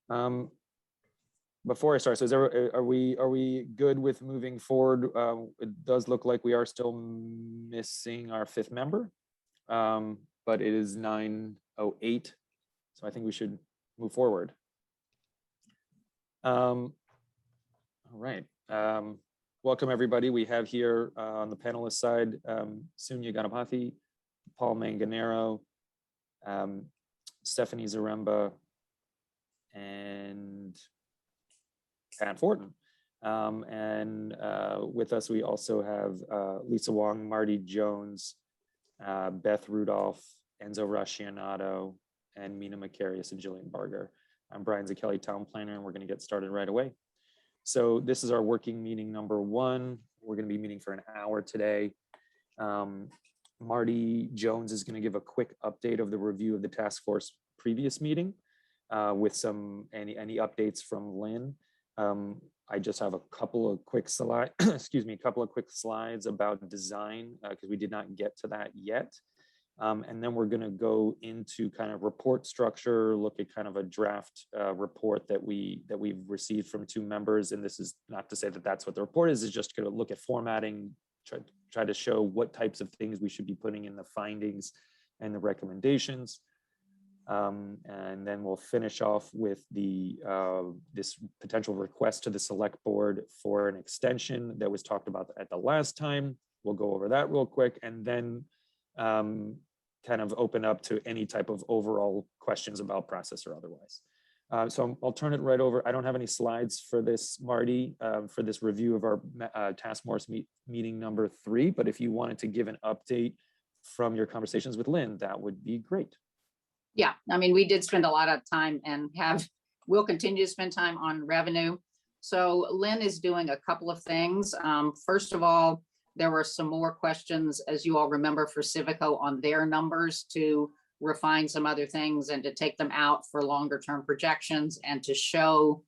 Um, Before I start, so are we good with moving forward? It does look like we are still missing our fifth member, but it is 9:08, so I think we should move forward. All right. Welcome everybody. We have here on the panelist side, Sunya Ganapathy, Paul Manganero, Stephanie Zaremba, and Pat Fortin. With us, we also have Lisa Wong, Marty Jones, Beth Rudolph, Enzo Rascianato, and Mina Macarius and Jillian Barger. I'm Brian Zakelli, Town Planner, and we're going to get started right away. So this is our working meeting number 1. We're going to be meeting for an hour today. Marty Jones is going to give a quick update of the review of the task force previous meeting with any updates from Lynn. I just have a couple of quick slides, about design because we did not get to that yet. And then we're going to go into kind of report structure, look at kind of a draft report that we've received from 2 members. And this is not to say that that's what the report is. It's just going to look at formatting, try to show what types of things we should be putting in the findings and the recommendations. And then we'll finish off with this potential request to the select board for an extension that was talked about at the last time. We'll go over that real quick, and then kind of open up to any type of overall questions about process or otherwise. So I'll turn it right over. I don't have any slides for this, Marty, for this review of our task force meeting number 3, but if you wanted to give an update from your conversations with Lynn, that would be great. Yeah, I mean, we did spend a lot of time and we'll continue to spend time on revenue. So Lynn is doing a couple of things. First of all, there were some more questions, as you all remember, for Civico on their numbers to refine some other things and to take them out for longer term projections and to show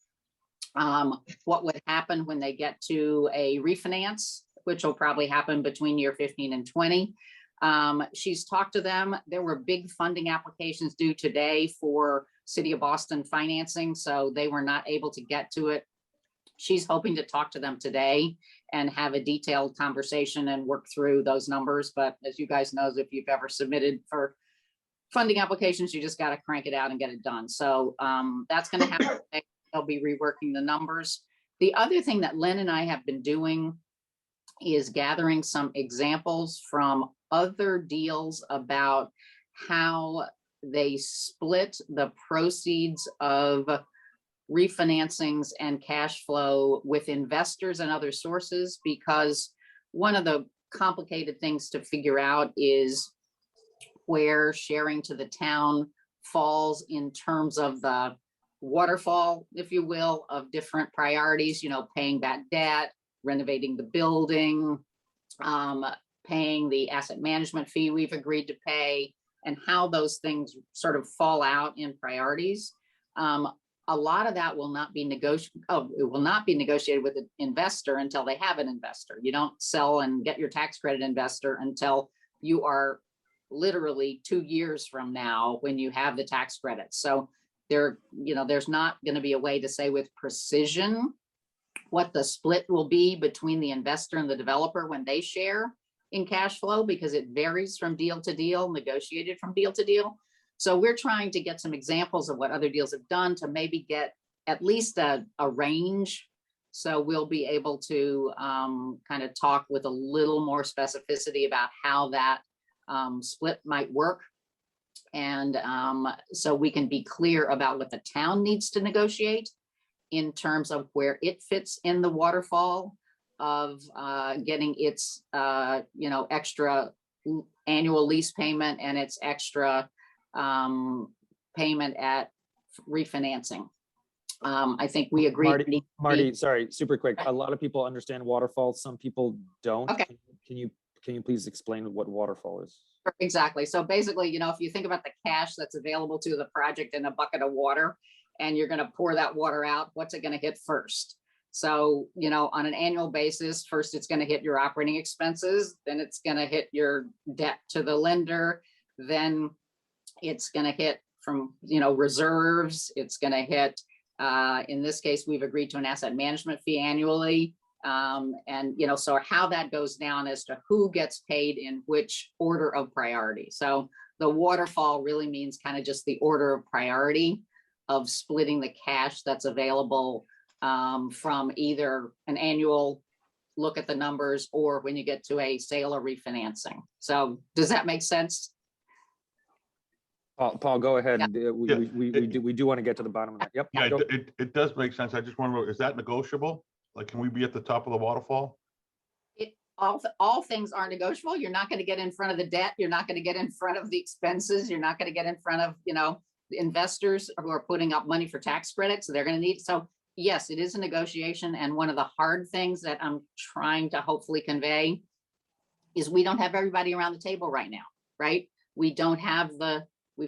what would happen when they get to a refinance, which will probably happen between year 15 and 20. She's talked to them. There were big funding applications due today for City of Boston financing, so they were not able to get to it. She's hoping to talk to them today and have a detailed conversation and work through those numbers. But as you guys know, if you've ever submitted for funding applications, you just got to crank it out and get it done. So that's going to happen. They'll be reworking the numbers. The other thing that Lynn and I have been doing is gathering some examples from other deals about how they split the proceeds of refinancings and cash flow with investors and other sources, because one of the complicated things to figure out is where sharing to the town falls in terms of the waterfall, if you will, of different priorities, paying back debt, renovating the building, paying the asset management fee we've agreed to pay, and how those things sort of fall out in priorities. A lot of that will not be negotiated. It will not be negotiated with an investor until they have an investor. You don't sell and get your tax credit investor until you are literally 2 years from now when you have the tax credits. So there's not going to be a way to say with precision what the split will be between the investor and the developer when they share in cash flow, because it varies from deal to deal, negotiated from deal to deal. So we're trying to get some examples of what other deals have done to maybe get at least a range. So we'll be able to kind of talk with a little more specificity about how that split might work. And so we can be clear about what the town needs to negotiate in terms of where it fits in the waterfall of getting its extra annual lease payment and its extra payment at refinancing. I think we agree. Marty, sorry, super quick. A lot of people understand waterfall. Some people don't. Okay. Can you please explain what waterfall is? Exactly. So basically, if you think about the cash that's available to the project in a bucket of water, and you're going to pour that water out, what's it going to hit first? So, on an annual basis, first it's going to hit your operating expenses, then it's going to hit your debt to the lender, then it's going to hit from, reserves, it's going to hit In this case, we've agreed to an asset management fee annually. And, you know, so how that goes down as to who gets paid in which order of priority. So the waterfall really means kind of just the order of priority of splitting the cash that's available from either an annual look at the numbers or when you get to a sale or refinancing. So does that make sense? Paul, go ahead. Yeah. We do want to get to the bottom of that. Yep. Yeah, Go. it does make sense. I just want to know, is that negotiable? Like, can we be at the top of the waterfall? All things are negotiable. You're not going to get in front of the debt. You're not going to get in front of the expenses. You're not going to get in front of, you know, the investors who are putting up money for tax credits. So they're going to need. So yes, it is a negotiation. And one of the hard things that I'm trying to hopefully convey is we don't have everybody around the table right now, right? We don't have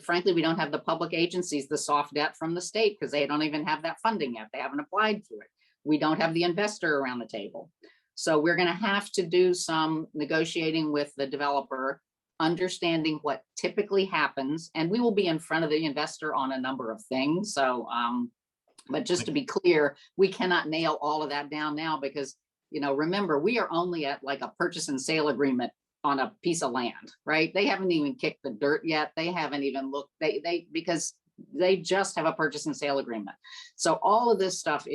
frankly, we don't have the public agencies, the soft debt from the state, because they don't even have that funding yet. They haven't applied for it. We don't have the investor around the table. So we're going to have to do some negotiating with the developer, understanding what typically happens. And we will be in front of the investor on a number of things. So, but just to be clear, we cannot nail all of that down now because, you know, remember, we are only at like a purchase and sale agreement on a piece of land, right? They haven't even kicked the dirt yet. They haven't even looked, because they just have a purchase and sale agreement. So all of this stuff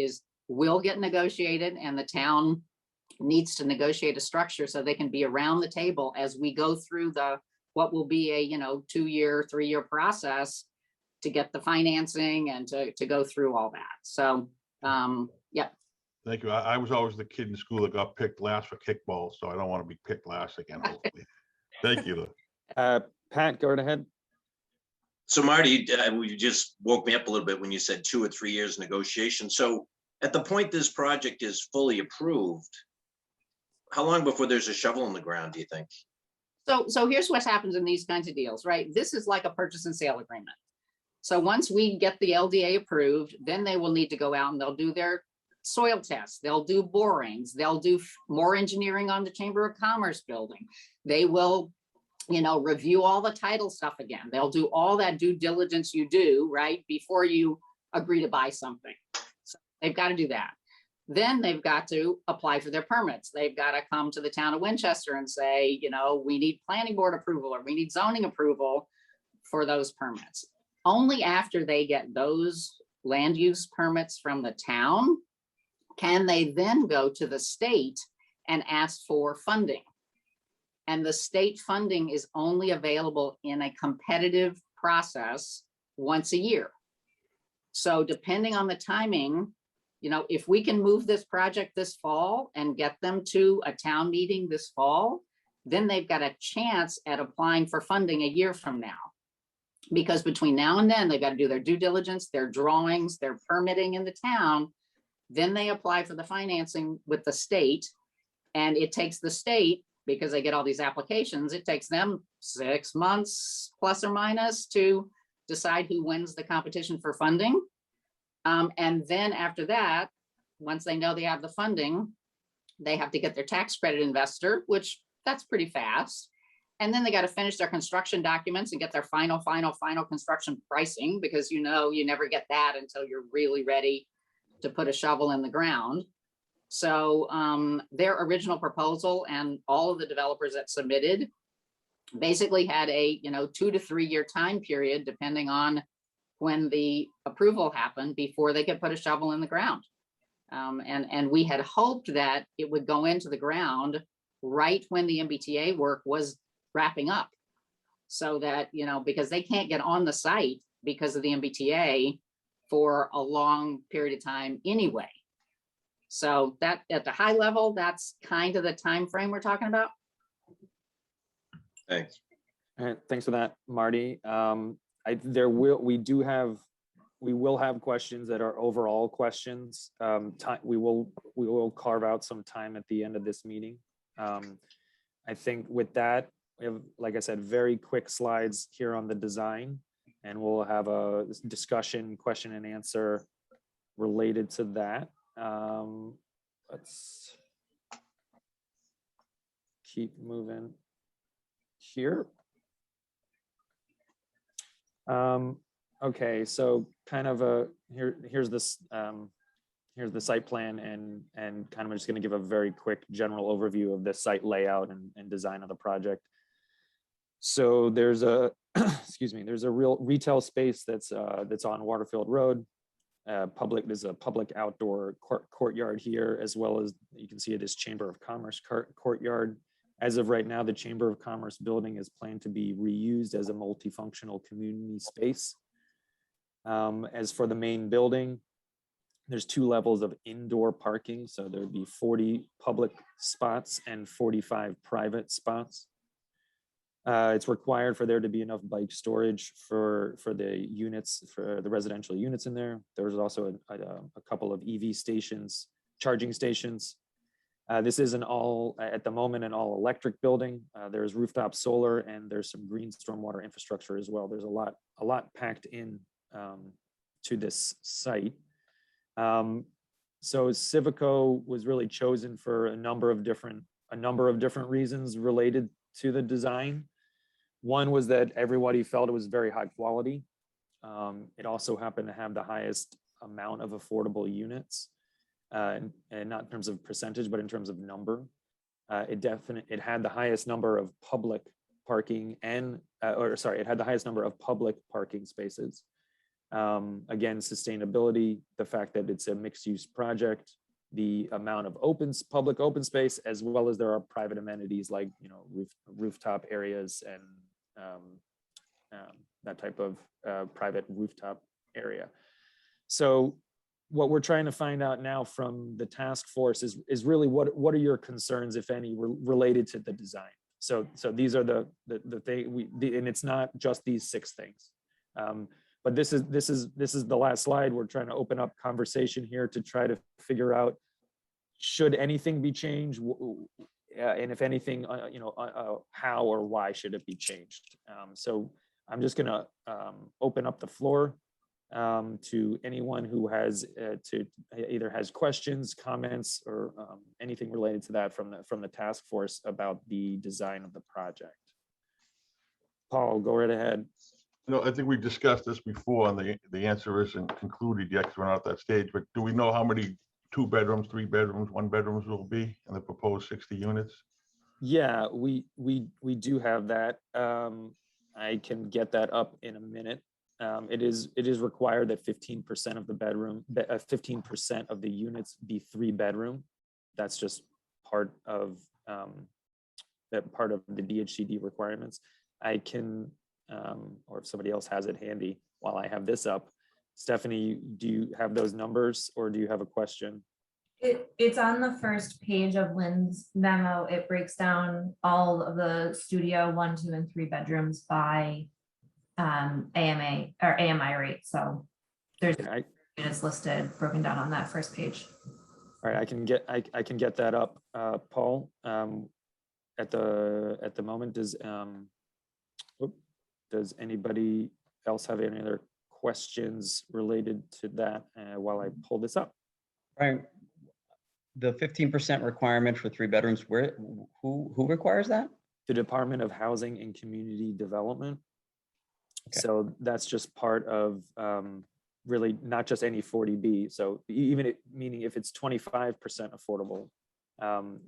will get negotiated, and the town needs to negotiate a structure so they can be around the table as we go through what will be a, you know, 2-year, 3-year process to get the financing and to go through all that. So, yeah. Thank you. I was always the kid in school that got picked last for kickball, so I don't want to be picked last again, hopefully. Thank you. Pat, go right ahead. So Marty, you just woke me up a little bit when you said 2 or 3 years negotiation. So at the point this project is fully approved, how long before there's a shovel in the ground, do you think? So here's what happens in these kinds of deals, right? This is like a purchase and sale agreement. So once we get the LDA approved, then they will need to go out and they'll do their soil tests. They'll do borings. They'll do more engineering on the Chamber of Commerce building. They will, you know, review all the title stuff again. They'll do all that due diligence you do, right, before you agree to buy something. So they've got to do that. Then they've got to apply for their permits. They've got to come to the town of Winchester and say, you know, we need planning board approval or we need zoning approval for those permits. Only after they get those land use permits from the town can they then go to the state and ask for funding. And the state funding is only available in a competitive process once a year. So depending on the timing, you know, if we can move this project this fall and get them to a town meeting this fall, then they've got a chance at applying for funding a year from now. Because between now and then, they've got to do their due diligence, their drawings, their permitting in the town. Then they apply for the financing with the state. And it takes the state, because they get all these applications, it takes them 6 months plus or minus to decide who wins the competition for funding. And then after that, once they know they have the funding, they have to get their tax credit investor, which that's pretty fast. And then they got to finish their construction documents and get their final construction pricing, because, you know, you never get that until you're really ready to put a shovel in the ground. So their original proposal and all of the developers that submitted basically had a, you know, 2 to 3 year time period, depending on when the approval happened, before they could put a shovel in the ground. And we had hoped that it would go into the ground right when the MBTA work was wrapping up, so that, you know, because they can't get on the site because of the MBTA for a long period of time anyway. So that, at the high level, that's kind of the time frame we're talking about. Thanks. All right, thanks for that, Marty. We will have questions that are overall questions. We will carve out some time at the end of this meeting. I think with that, we have, like I said, very quick slides here on the design, and we'll have a discussion, question and answer related to that. Let's keep moving here. Okay, so kind of a, here's this, here's the site plan and kind of just going to give a very quick general overview of the site layout and design of the project. So there's a, excuse me, there's a real retail space that's on Waterfield Road. There's a public outdoor courtyard here, as well as you can see this Chamber of Commerce courtyard. As of right now, the Chamber of Commerce building is planned to be reused as a multifunctional community space. As for the main building, there's 2 levels of indoor parking. So there'd be 40 public spots and 45 private spots. It's required for there to be enough bike storage for the units, for the residential units in there. There's also a couple of EV stations, charging stations. This is at the moment, an all electric building. There's rooftop solar and there's some green stormwater infrastructure as well. There's a lot packed in to this site. So Civico was really chosen for a number of different reasons related to the design. One was that everybody felt it was very high quality. It also happened to have the highest amount of affordable units, and not in terms of percentage, but in terms of number. It had the highest number of public parking it had the highest number of public parking spaces. Again, sustainability, the fact that it's a mixed-use project, the amount of public open space, as well as there are private amenities like rooftop areas and that type of private rooftop area. So what we're trying to find out now from the task force is really what are your concerns, if any, related to the design. So these are the thing and it's not just these 6 things. But this is the last slide. We're trying to open up conversation here to try to figure out, should anything be changed, and if anything, how or why should it be changed? So I'm just going to open up the floor to anyone who either has questions, comments, or anything related to that from the task force about the design of the project. Paul, go right ahead. No, I think we discussed this before, and the answer isn't concluded yet because we're not at that stage, but do we know how many 2 bedrooms, 3 bedrooms, 1 bedrooms will be in the proposed 60 units? Yeah, we do have that. I can get that up in a minute. It is required that 15% of the 15% of the units be 3 bedroom. That's just part of the DHCD requirements. I can, or if somebody else has it handy while I have this up. Stephanie, do you have those numbers or do you have a question? It's on the first page of Lynn's memo. It breaks down all of the studio 1, 2, and 3 bedrooms by AMA or AMI rate. So there's units listed, broken down on that first page. All right, I can get that up, Paul. At the moment, does anybody else have any other questions related to that while I pull this up? Right. The 15% requirement for 3 bedrooms, who requires that? The Department of Housing and Community Development. Okay. So that's just part of really not just any 40B. So meaning if it's 25% affordable,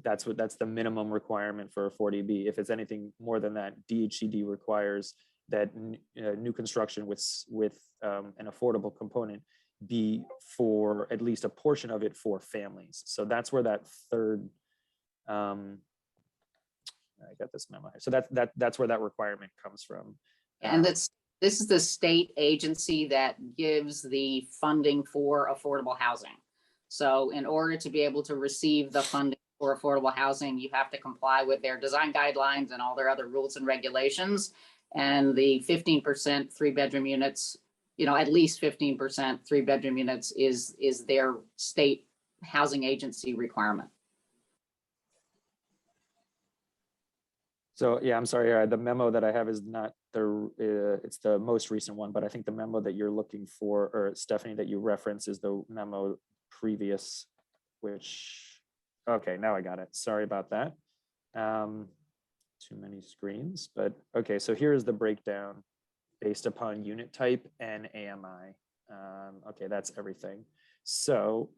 that's the minimum requirement for a 40B. If it's anything more than that, DHCD requires that new construction with an affordable component be for at least a portion of it for families. So that's where that third, I got this memo. So that's where that requirement comes from. And this is the state agency that gives the funding for affordable housing. So in order to be able to receive the funding for affordable housing, you have to comply with their design guidelines and all their other rules and regulations. And the 15% 3-bedroom units, at least 15% 3-bedroom units is their state housing agency requirement. So yeah, I'm sorry, the memo that I have is not it's the most recent one, but I think the memo that you're looking for, or Stephanie, that you reference is the memo previous, which, okay, now I got it. Sorry about that. Too many screens, but okay, so here's the breakdown. based upon unit type and AMI. Okay, that's everything. So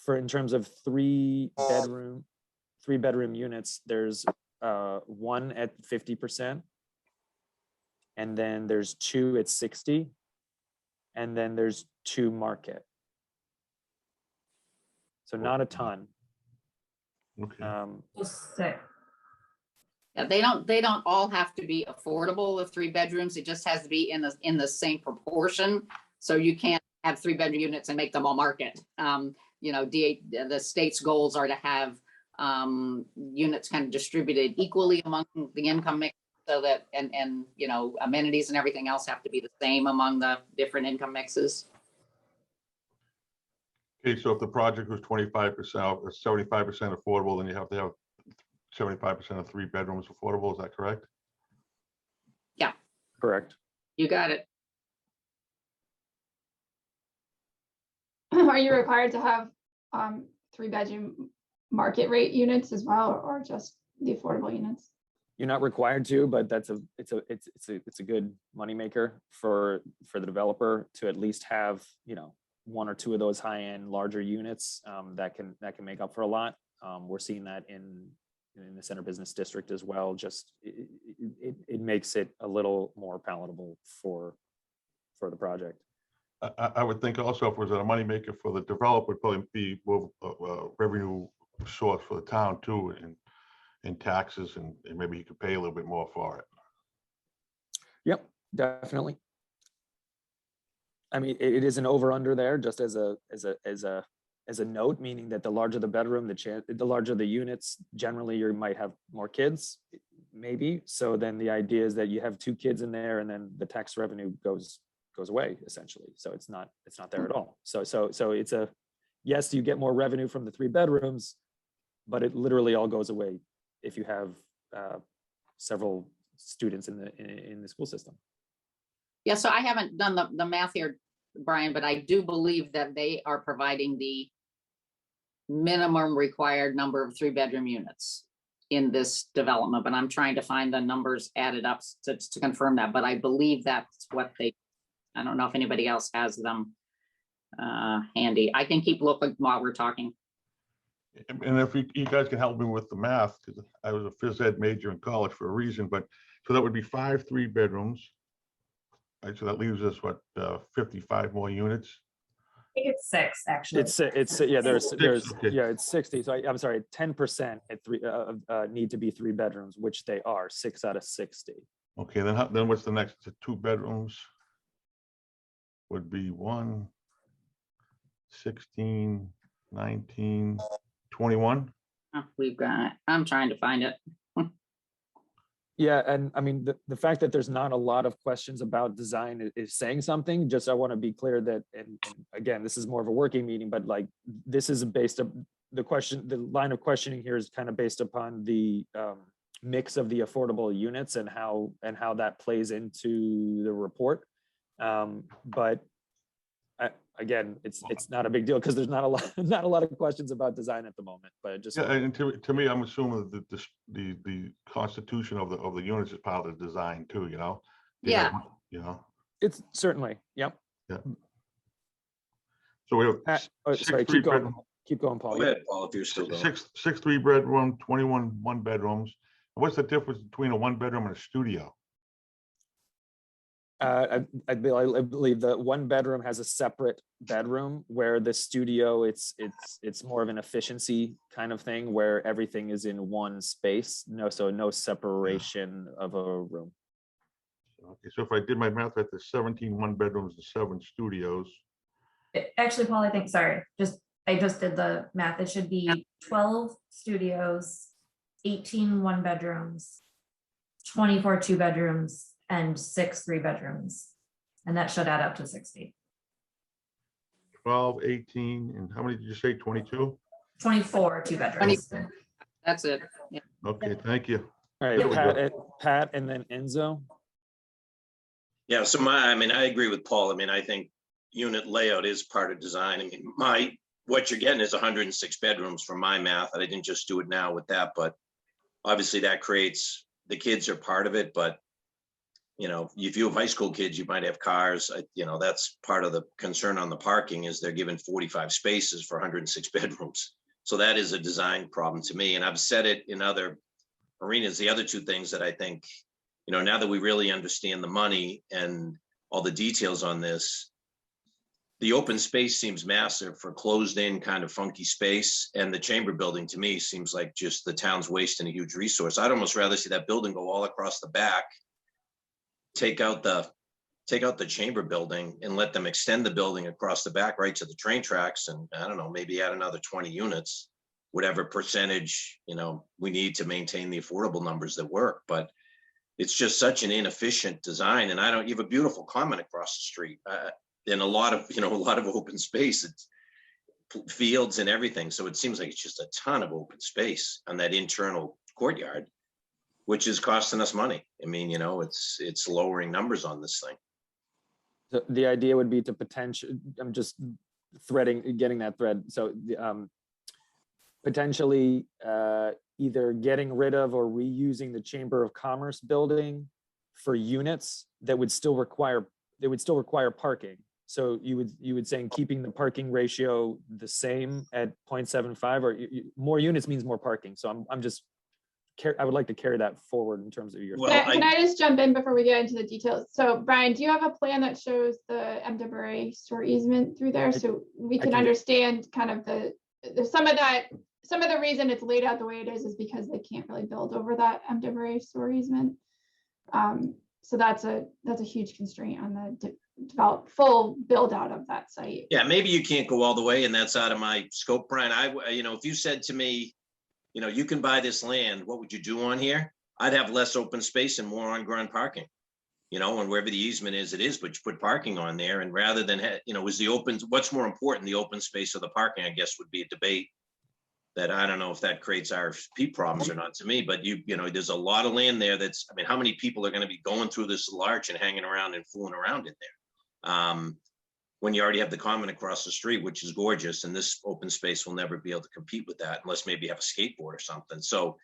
in terms of three bedroom units, there's one at 50%, and then there's two at 60, and then there's two market. So not a ton. Okay. Six. Yeah, they don't all have to be affordable, the 3 bedrooms. It just has to be in the same proportion. So you can't have 3-bedroom units and make them all market. You know, the state's goals are to have units kind of distributed equally among the income mix, so that, and you know, amenities and everything else have to be the same among the different income mixes. Okay, so if the project was 25% or 75% affordable, then you have to have 75% of 3 bedrooms affordable, is that correct? Correct. You got it. Are you required to have 3-bedroom market rate units as well, or just the affordable units? You're not required to, but it's a good moneymaker for the developer to at least have, you know, 1 or 2 of those high-end larger units that can make up for a lot. We're seeing that in the center business district as well. Just it makes it a little more palatable for the project. I would think also if it was a moneymaker for the developer, would probably be more revenue source for the town too, in taxes, and maybe you could pay a little bit more for it. Yep, definitely. I mean, it is an over under there, just as a note, meaning that the larger the bedroom, the larger the units, generally you might have more kids, maybe. So then the idea is that you have 2 kids in there, and then the tax revenue goes away essentially. So it's not there at all. So it's yes, you get more revenue from the 3 bedrooms, but it literally all goes away if you have several students in the school system. Yeah, so I haven't done the math here, Brian, but I do believe that they are providing the minimum required number of 3-bedroom units in this development, but I'm trying to find the numbers added up to confirm that, but I believe that's what I don't know if anybody else has them handy. I can keep looking while we're talking. And if you guys can help me with the math, because I was a phys ed major in college for a reason, but so that would be 5 3-bedrooms. Right, so that leaves us what, 55 more units? I think it's 6 actually. It's yeah, there's Okay. yeah, it's 60. So I'm sorry, 10% at 3 need to be 3 bedrooms, which they are 6 out of 60. Okay, then what's the next? The 2 bedrooms would be 1, 16, 19, 21. Oh, we've got, I'm trying to find it. Yeah, and I mean, the fact that there's not a lot of questions about design is saying something. Just I want to be clear that, and again, this is more of a working meeting, but like this is based on the line of questioning here is kind of based upon the mix of the affordable units and how that plays into the report. But again, it's not a big deal because there's not a lot of questions about design at the moment. But just Yeah, and to me, I'm assuming that the constitution of the units is part of the design too. You know. Yeah. You know. it's certainly, yep. Yeah. So we have Sorry, keep going. Keep going, Paul. Go ahead, Paul, if you're still going. six 3-bedroom, 21 1-bedrooms. What's the difference between a 1-bedroom and a studio? I believe the 1-bedroom has a separate bedroom, where the studio it's more of an efficiency kind of thing where everything is in one space. No separation of a room. Okay, so if I did my math, that's 17 1-bedrooms and 7 studios. Actually, Paul, I think, sorry, I just did the math. It should be 12 studios, 18 1-bedrooms, 24 2-bedrooms, and 6 3-bedrooms. And that should add up to 60. 12, 18, and how many did you say? 22? 24 2-bedrooms. That's it. Yeah. Okay, thank you. All There we right, Pat, and then Enzo. Yeah, so I agree with Paul. I mean, I think unit layout is part of design. I mean, what you're getting is 106 bedrooms from my math, and I didn't just do it now with that, but obviously that creates, the kids are part of it, but you know, if you have high school kids, you might have cars. You know, that's part of the concern on the parking is they're given 45 spaces for 106 bedrooms. So that is a design problem to me. And I've said it in other arenas. The other two things that I think, you know, now that we really understand the money and all the details on this, the open space seems massive for closed in kind of funky space. And the chamber building to me seems like just the town's wasting a huge resource. I'd almost rather see that building go all across the back, take out the chamber building and let them extend the building across the back right to the train tracks. And I don't know, maybe add another 20 units, whatever percentage, you know, we need to maintain the affordable numbers that work. But it's just such an inefficient design. And you have a beautiful common across the street. And a lot of open space, it's fields and everything. So it seems like it's just a ton of open space on that internal courtyard, which is costing us money. I mean, you know, it's lowering numbers on this thing. So the idea would be to potentially, I'm just getting that thread. So potentially either getting rid of or reusing the Chamber of Commerce building for units that would still require parking. So you would say keeping the parking ratio the same at 0.75, or more units means more parking. So I would like to carry that forward in terms of your. Well, Can I just jump in before we get into the details? So Brian, do you have a plan that shows the MWA store easement through there? So we can understand kind of some of the reason it's laid out the way it is because they can't really build over that MWA store easement. So that's a huge constraint on the full build out of that site. Yeah, maybe you can't go all the way and that's out of my scope, Brian. If you said to me, you know, you can buy this land, what would you do on here? I'd have less open space and more on-ground parking, you know, and wherever the easement is, it is, but you put parking on there. And rather than, what's more important, the open space or the parking, I guess would be a debate that I don't know if that creates RFP problems or not to me, but there's a lot of land there how many people are going to be going through this larch and hanging around and fooling around in there? When you already have the common across the street, which is gorgeous, and this open space will never be able to compete with that unless maybe you have a skateboard or something. So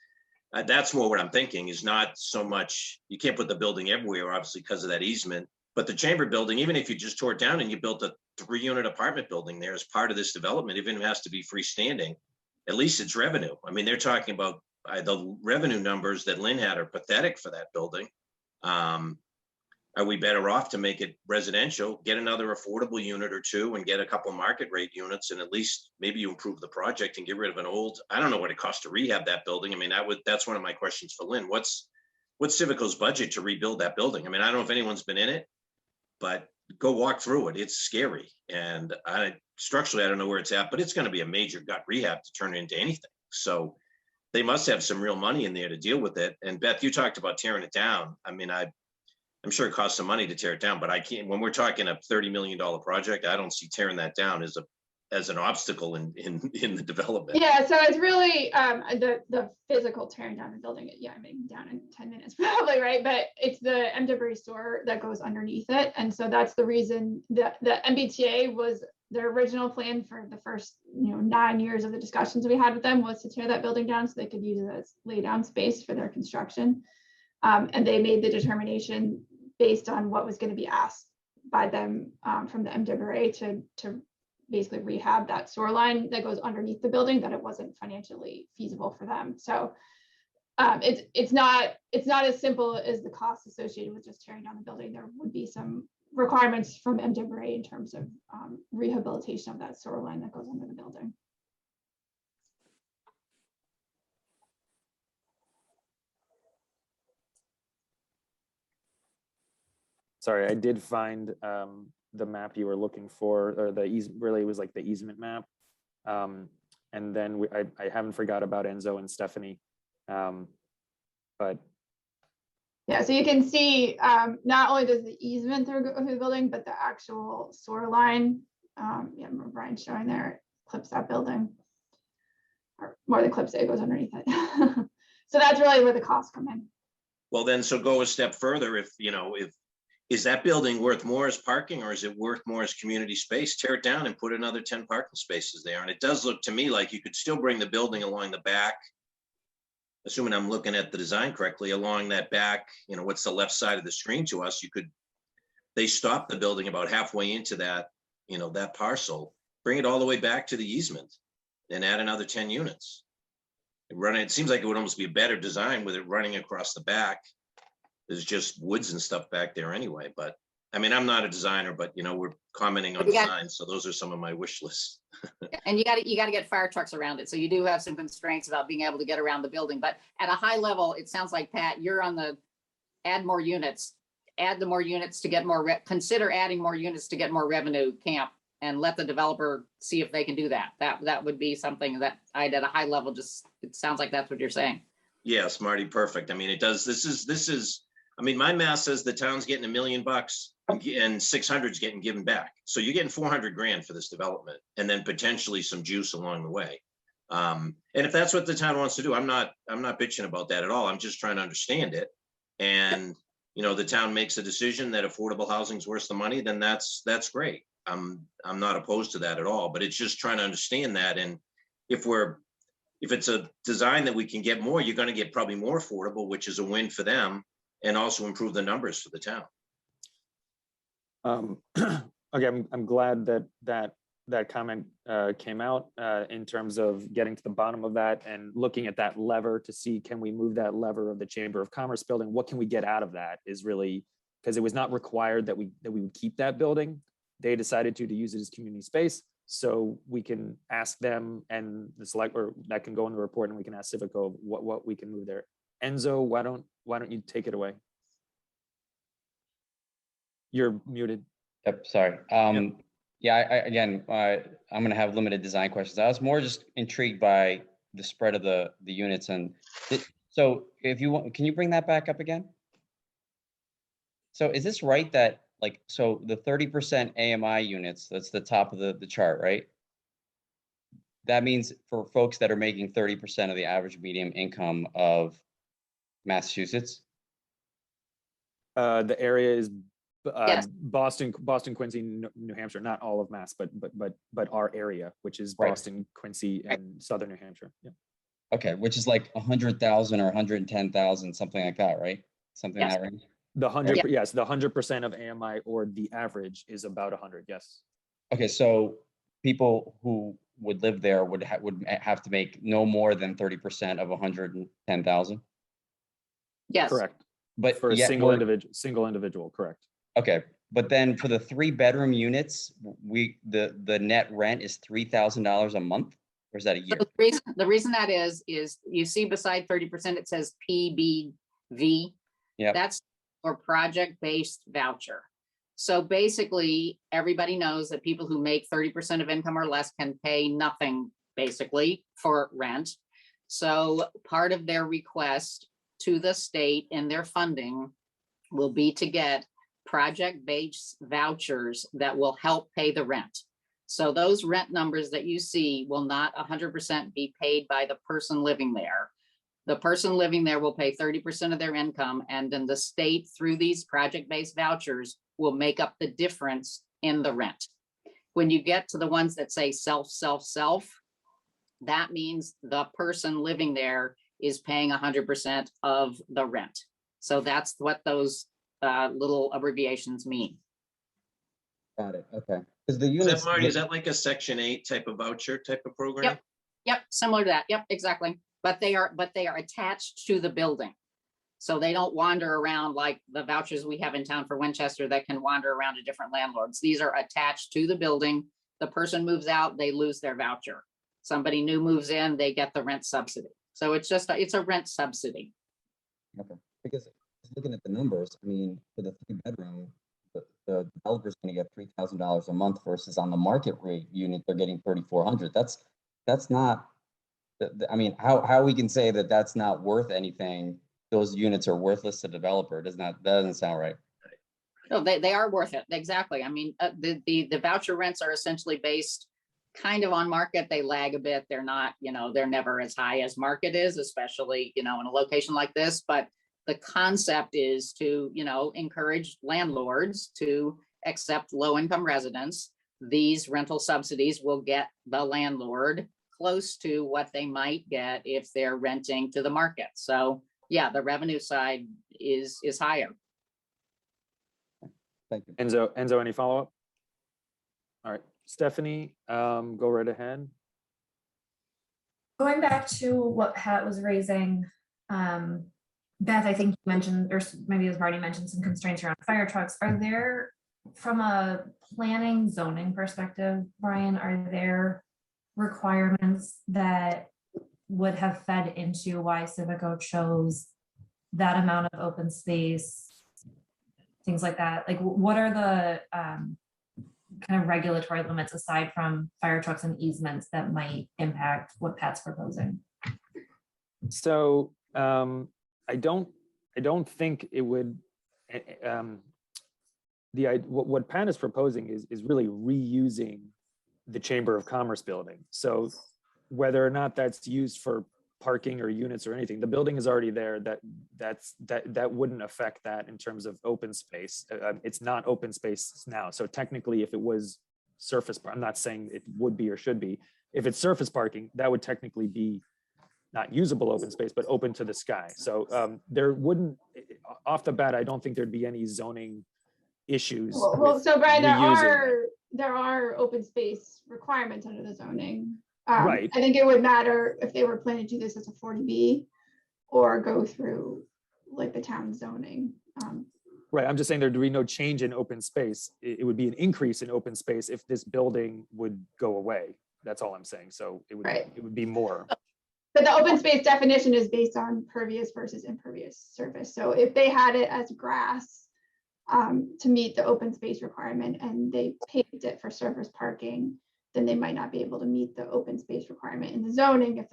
that's more what I'm thinking is not so much, you can't put the building everywhere, obviously, because of that easement, but the chamber building, even if you just tore it down and you built a 3-unit apartment building there as part of this development, even if it has to be freestanding, at least it's revenue. I mean, they're talking about the revenue numbers that Lynn had are pathetic for that building. Are we better off to make it residential, get another affordable unit or two and get a couple market rate units, and at least maybe you improve the project and get rid of an old, I don't know what it costs to rehab that building. I mean, that's one of my questions for Lynn. What's Civico's budget to rebuild that building? I mean, I don't know if anyone's been in it, but go walk through it. It's scary. And structurally, I don't know where it's at, but it's going to be a major gut rehab to turn it into anything. So they must have some real money in there to deal with it. And Beth, you talked about tearing it down. I mean, I'm sure it costs some money to tear it down, but I can't, when we're talking a $30 million project, I don't see tearing that down as an obstacle in the development. Yeah, so it's really the physical tearing down the building. Yeah, I mean, down in 10 minutes probably, right? But it's the MWA store that goes underneath it. And so that's the reason that the MBTA was their original plan for the first 9 years of the discussions we had with them was to tear that building down so they could use it as lay down space for their construction. And they made the determination based on what was going to be asked by them from the MWA to basically rehab that sewer line that goes underneath the building, that it wasn't financially feasible for them. So it's not as simple as the cost associated with just tearing down the building. There would be some requirements from MWA in terms of rehabilitation of that sewer line that goes under the building. Sorry, I did find the map you were looking for, or really it was like the easement map. And then I haven't forgot about Enzo and Stephanie. But yeah, so you can see not only does the easement through the building, but the actual sewer line. Yeah, Brian's showing there, it clips that building, or more than clips it, goes underneath it. So that's really where the costs come in. Well, then, so go a step further. If is that building worth more as parking, or is it worth more as community space? Tear it down and put another 10 parking spaces there. And it does look to me like you could still bring the building along the back assuming I'm looking at the design correctly, along that back, what's the left side of the screen to us, they stop the building about halfway into that, that parcel, bring it all the way back to the easement and add another 10 units. It seems like it would almost be a better design with it running across the back. There's just woods and stuff back there anyway, but I mean, I'm not a designer, but we're commenting on design. So those are some of my wish lists. And you got to get fire trucks around it. So you do have some constraints about being able to get around the building, but at a high level, it sounds like, Pat, you're on the add more units, add the more units to get more, consider adding more units to get more revenue camp, and let the developer see if they can do that. That would be something that at a high level, it sounds like that's what you're saying. Yes, Marty, perfect. I mean, it does. This is, I mean, my math says the town's getting $1 million and 600 is getting given back. So you're getting 400 grand for this development, and then potentially some juice along the way. And if that's what the town wants to do, I'm not bitching about that at all. I'm just trying to understand it. And, the town makes a decision that affordable housing is worth the money, then that's great. I'm not opposed to that at all, but it's just trying to understand that. And if it's a design that we can get more, you're going to get probably more affordable, which is a win for them, and also improve the numbers for the town. Okay, I'm glad that comment came out in terms of getting to the bottom of that and looking at that lever to see, can we move that lever of the Chamber of Commerce building? What can we get out of that is really, because it was not required that we would keep that building. They decided to use it as community space. So we can ask them, and the select, or that can go in the report, and we can ask Civico what we can move there. Enzo, why don't you take it away? You're muted. Yep, sorry. Yep. Yeah, I'm going to have limited design questions. I was more just intrigued by the spread of the units. And so if you want, can you bring that back up again? So is this right that so the 30% AMI units, that's the top of the chart, right? That means for folks that are making 30% of the average median income of Massachusetts? The area is Yes. Boston, Quincy, New Hampshire, not all of Mass, but our area, which is Right. Boston, Quincy, and Southern New Hampshire. Yeah. Okay, which is like 100,000 or 110,000, something like that, right? Something Yes. in that range. The 100, Yeah. yes, the 100% of AMI, or the average is about 100. Yes. Okay, so people who would live there would have to make no more than 30% of 110,000. Yes. Correct. But For a yet single individual, correct. Okay, but then for the 3-bedroom units, the net rent is $3,000 a month, or is that a year? So the reason that is you see beside 30%, it says PBV. Yeah. That's for project-based voucher. So basically, everybody knows that people who make 30% of income or less can pay nothing, basically, for rent. So part of their request to the state in their funding will be to get project-based vouchers that will help pay the rent. So those rent numbers that you see will not 100% be paid by the person living there. The person living there will pay 30% of their income, and then the state, through these project-based vouchers, will make up the difference in the rent. When you get to the ones that say self, that means the person living there is paying 100% of the rent. So that's what those little abbreviations mean. Got it. Okay. Because the Is units, that, Marty, is that like a Section 8 type of voucher type of program? Yep, similar to that. Yep, exactly. But they are attached to the building. So they don't wander around like the vouchers we have in town for Winchester that can wander around to different landlords. These are attached to the building. The person moves out, they lose their voucher. Somebody new moves in, they get the rent subsidy. So it's a rent subsidy. okay, because looking at the numbers, I mean, for the 3-bedroom, the developer's going to get $3,000 a month versus on the market rate unit, they're getting $3,400. That's not, I mean, how we can say that that's not worth anything, those units are worthless to the developer, that doesn't sound right. No, they are worth it. Exactly. I mean, the voucher rents are essentially based kind of on market. They lag a bit. They're not, they're never as high as market is, especially, in a location like this. But the concept is to, encourage landlords to accept low-income residents. These rental subsidies will get the landlord close to what they might get if they're renting to the market. So yeah, the revenue side is higher. Thank you. Enzo, any follow-up? All right, Stephanie, go right ahead. Going back to what Pat was raising, Beth, I think you mentioned, or maybe it was Marty mentioned, some constraints around fire trucks. Are there, from a planning zoning perspective, Brian, are there requirements that would have fed into why Civico chose that amount of open space, things like that? Like, what are the kind of regulatory limits aside from fire trucks and easements that might impact what Pat's proposing? So I don't think it would. What Pat is proposing is really reusing the Chamber of Commerce building. So whether or not that's used for parking or units or anything, the building is already there. That wouldn't affect that in terms of open space. It's not open space now. So technically, if it was surface, I'm not saying it would be or should be. If it's surface parking, that would technically be not usable open space, but open to the sky. So there wouldn't, off the bat, I don't think there'd be any zoning issues. Well, so Brian, reusing there are open space requirements under the zoning. Right. I think it would matter if they were planning to do this as a 40B or go through like the town zoning. Right, I'm just saying there'd be no change in open space. It would be an increase in open space if this building would go away. That's all I'm saying. So it would, Right. it would be more. But the open space definition is based on pervious versus impervious surface. So if they had it as grass to meet the open space requirement and they paved it for surface parking, then they might not be able to meet the open space requirement in the zoning if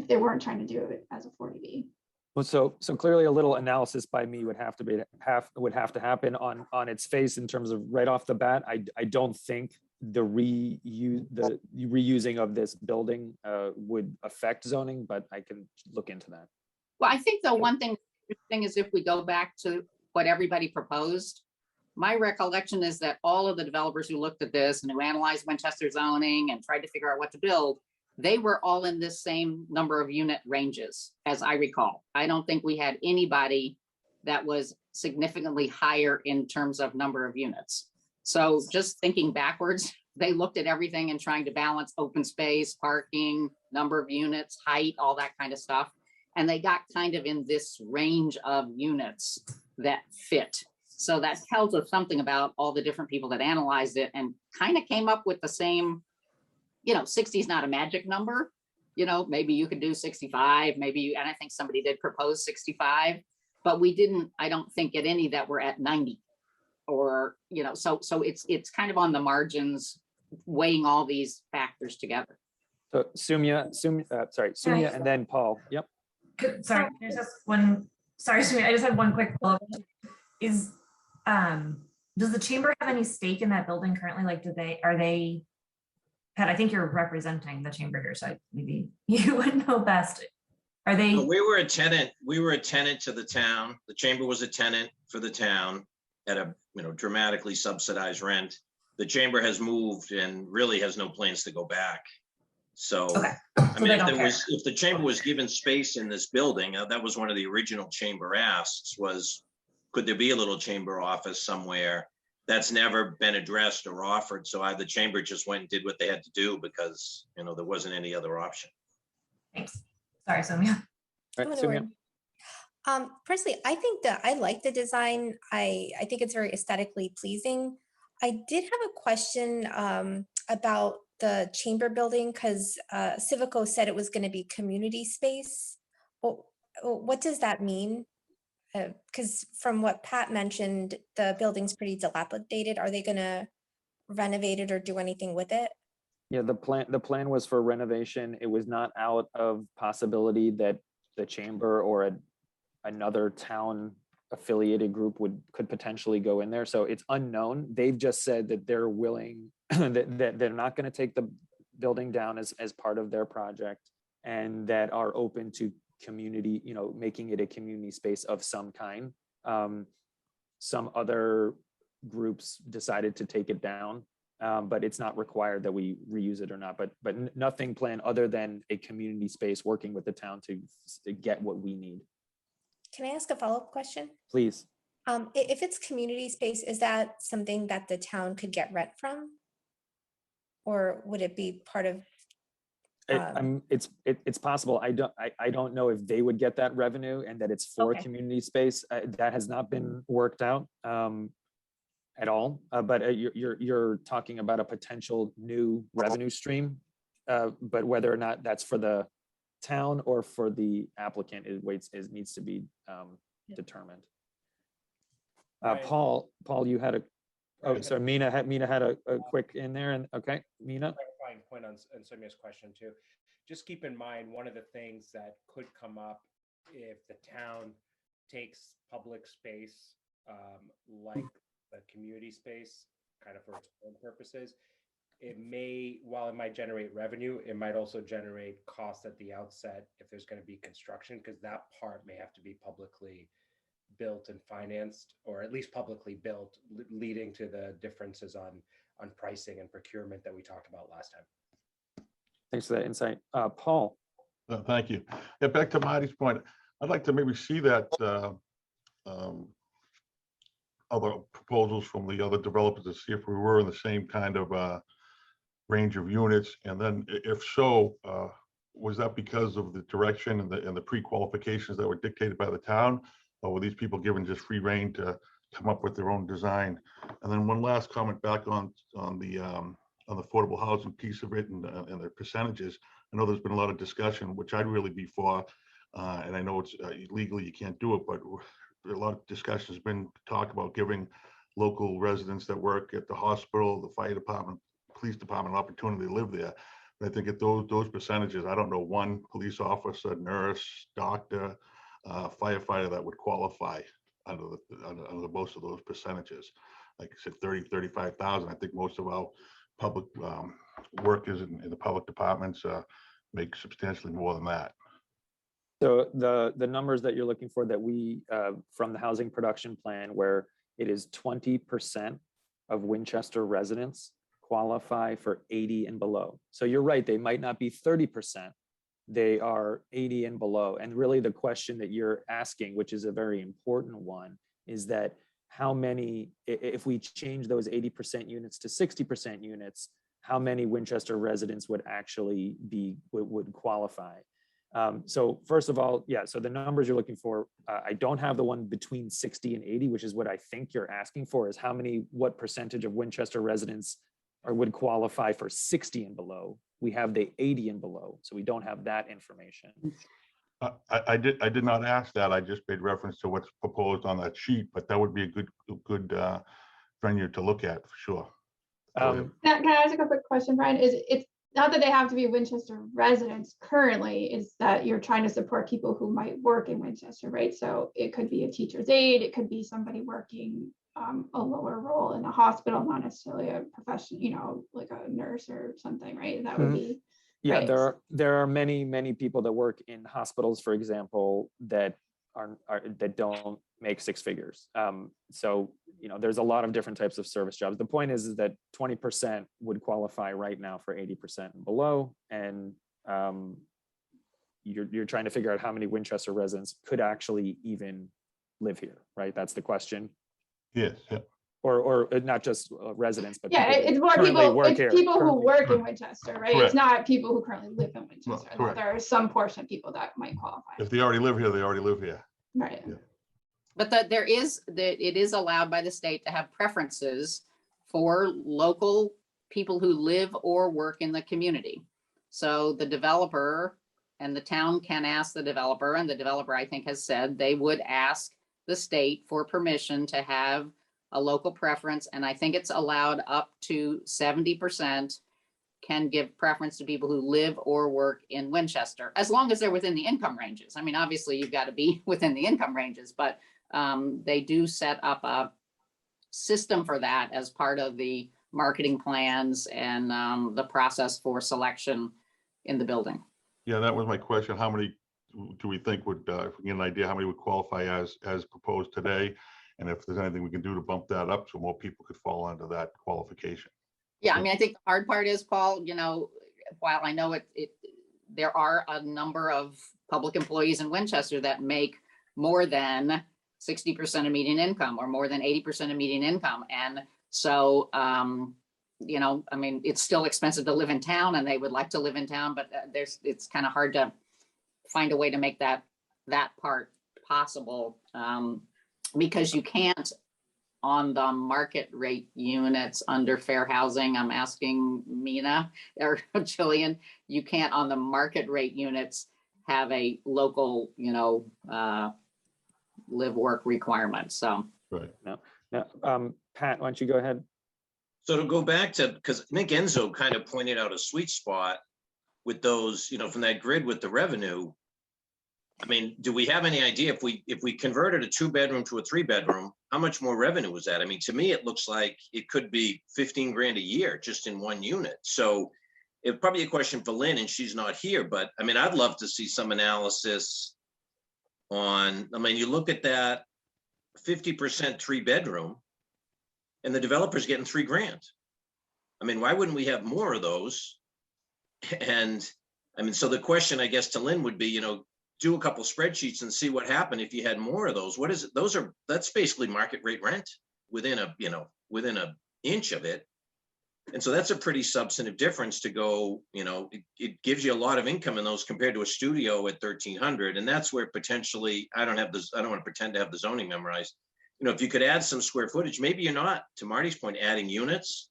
they weren't trying to do it as a 40B. Well, so clearly a little analysis by me would have to happen on its face in terms of right off the bat. I don't think the reusing of this building would affect zoning, but I can look into that. Well, I think the one thing is if we go back to what everybody proposed, my recollection is that all of the developers who looked at this and who analyzed Winchester zoning and tried to figure out what to build, they were all in this same number of unit ranges, as I recall. I don't think we had anybody that was significantly higher in terms of number of units. So just thinking backwards, they looked at everything and trying to balance open space, parking, number of units, height, all that kind of stuff. And they got kind of in this range of units that fit. So that tells us something about all the different people that analyzed it and kind of came up with the same, 60 is not a magic number. Maybe you could do 65, and I think somebody did propose 65, but we didn't, I don't think, get any that were at 90 or, so it's kind of on the margins, weighing all these factors together. So Sumya, and then Paul. Yep. Sorry, there's just one, sorry, Sumya, I just had one quick follow-up. Does the chamber have any stake in that building currently? Like, are they, Pat, I think you're representing the chamber here, so maybe you would know best. Are they? We were a tenant to the town. The chamber was a tenant for the town at a dramatically subsidized rent. The chamber has moved and really has no plans to go back. So, okay. I mean, if the chamber was given space in this building, that was one of the original chamber asks was, could there be a little chamber office somewhere? That's never been addressed or offered. So the chamber just went and did what they had to do because, there wasn't any other option. Thanks. Sorry, Sumya. All right, Sumya. Personally, I think that I like the design. I think it's very aesthetically pleasing. I did have a question about the chamber building because Civico said it was going to be community space. Well, what does that mean? Because from what Pat mentioned, the building's pretty dilapidated. Are they going to renovate it or do anything with it? Yeah, the plan was for renovation. It was not out of possibility that the chamber or another town affiliated group could potentially go in there. So it's unknown. They've just said that they're willing, that they're not going to take the building down as part of their project, and that are open to community, making it a community space of some kind. Some other groups decided to take it down. but it's not required that we reuse it or not. But nothing planned other than a community space working with the town to get what we need. Can I ask a follow-up question? Please. If it's community space, is that something that the town could get rent from? Or would it be part of? It's possible. I don't know if they would get that revenue and that it's for Okay. community space. That has not been worked out at all. But you're talking about a potential new revenue stream. But whether or not that's for the town or for the applicant, it needs to be determined. Right. Paul, you had a. Oh, Right. sorry, Mina had a quick in there, and okay, Mina. Clarifying point on Sonia's question too. Just keep in mind, one of the things that could come up if the town takes public space, like the community space, kind of for its own purposes, while it might generate revenue, it might also generate costs at the outset if there's going to be construction, because that part may have to be publicly built and financed, or at least publicly built, leading to the differences on pricing and procurement that we talked about last time. Thanks for that insight. Paul. Thank you. Yeah, back to Marty's point, I'd like to maybe see that other proposals from the other developers to see if we were in the same kind of range of units. And then if so, was that because of the direction and the pre-qualifications that were dictated by the town? Or were these people given just free rein to come up with their own design? And then one last comment back on the affordable housing piece of it and the percentages. I know there's been a lot of discussion, which I'd really be for, and I know it's legally you can't do it, but a lot of discussion has been talked about giving local residents that work at the hospital, the fire department, police department, an opportunity to live there. But I think at those percentages, I don't know one police officer, nurse, doctor, firefighter that would qualify under most of those percentages. Like I said, 30, 35,000. I think most of our public workers in the public departments make substantially more than that. So the numbers that you're looking for that we from the housing production plan, where it is 20% of Winchester residents qualify for 80 and below. So you're right, they might not be 30%. They are 80 and below. And really the question that you're asking, which is a very important one, is that how many, if we change those 80% units to 60% units, how many Winchester residents would actually would qualify? So first of all, yeah, so the numbers you're looking for, I don't have the one between 60 and 80, which is what I think you're asking for, is what percentage of Winchester residents would qualify for 60 and below. We have the 80 and below, so we don't have that information. I did not ask that. I just made reference to what's proposed on that sheet, but that would be a good venue to look at for sure. Can I ask a quick question, Brian? It's not that they have to be Winchester residents currently, is that you're trying to support people who might work in Winchester, right? So it could be a teacher's aide, it could be somebody working a lower role in the hospital, not necessarily a profession, like a nurse or something, right? That would be. Yeah, right. there are many people that work in hospitals, for example, that that don't make six figures. So there's a lot of different types of service jobs. The point is that 20% would qualify right now for 80% and below, and you're trying to figure out how many Winchester residents could actually even live here, right? That's the question. Yes. Yeah. Or not just residents, but Yeah, people it's more currently people. work It's here, people who currently- work in Winchester, right? Correct. It's not people who currently live in Winchester. correct. There are some portion of people that might qualify, If they already live here, they already live here. right? Yeah. But it is allowed by the state to have preferences for local people who live or work in the community. So the developer and the town can ask the developer, and the developer, I think, has said they would ask the state for permission to have a local preference. And I think it's allowed up to 70% can give preference to people who live or work in Winchester, as long as they're within the income ranges. I mean, obviously you've got to be within the income ranges, but they do set up a system for that as part of the marketing plans and the process for selection in the building. Yeah, that was my question. How many do we think would, if we get an idea, how many would qualify as proposed today? And if there's anything we can do to bump that up so more people could fall under that qualification. Yeah, I mean, I think the hard part is, Paul, while I know there are a number of public employees in Winchester that make more than 60% of median income or more than 80% of median income. And so, I mean, it's still expensive to live in town and they would like to live in town, but it's kind of hard to find a way to make that part possible, because you can't on the market rate units under fair housing. I'm asking Mina or Jillian, you can't on the market rate units have a local, live work requirement. So. Right. Now, Pat, why don't you go ahead? So to go back to, because I think Enzo kind of pointed out a sweet spot with those, from that grid with the revenue. I mean, do we have any idea if we converted a 2-bedroom to a 3-bedroom, how much more revenue was that? I mean, to me, it looks like it could be 15 grand a year just in one unit. So it's probably a question for Lynn, and she's not here, but I mean, I'd love to see some analysis on, I mean, you look at that 50% 3-bedroom and the developer's getting 3 grand. I mean, why wouldn't we have more of those? And I mean, so the question, I guess, to Lynn would be, do a couple spreadsheets and see what happened if you had more of those. What is it? That's basically market rate rent within a inch of it. And so that's a pretty substantive difference to go, it gives you a lot of income in those compared to a studio at 1,300. And that's where potentially, I don't want to pretend to have the zoning memorized. If you could add some square footage, maybe you're not, to Marty's point, adding units,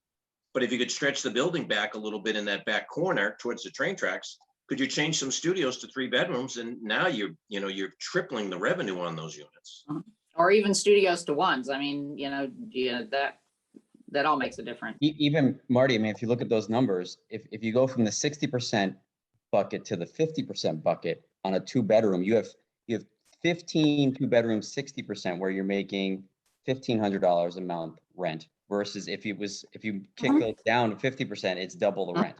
but if you could stretch the building back a little bit in that back corner towards the train tracks, could you change some studios to 3 bedrooms? And now you're tripling the revenue on those units. Or even studios to ones. I mean, that all makes a difference. Even Marty, I mean, if you look at those numbers, if you go from the 60% bucket to the 50% bucket on a 2-bedroom, you have 15 2-bedrooms, 60%, where you're making $1,500 a month rent, versus if you kick those down to 50%, it's double the rent.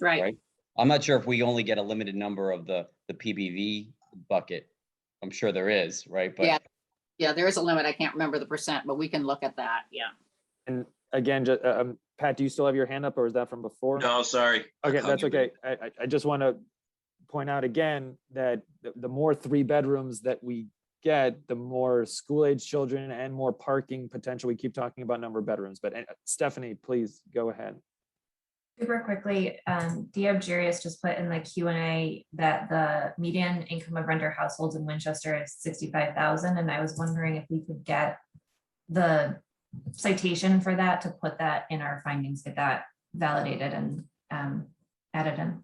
Right. I'm not sure if we only get a limited number of the PBV bucket. I'm sure there is, right? But yeah, there is a limit. I can't remember the percent, but we can look at that. Yeah. And again, Pat, do you still have your hand up, or is that from before? No, sorry. Okay, that's okay. I just want to point out again that the more 3 bedrooms that we get, the more school-age children and more parking potential. We keep talking about number of bedrooms, but Stephanie, please go ahead. Super quickly, Diab Jarius just put in the Q&A that the median income of renter households in Winchester is 65,000, and I was wondering if we could get the citation for that to put that in our findings, get that validated and added in.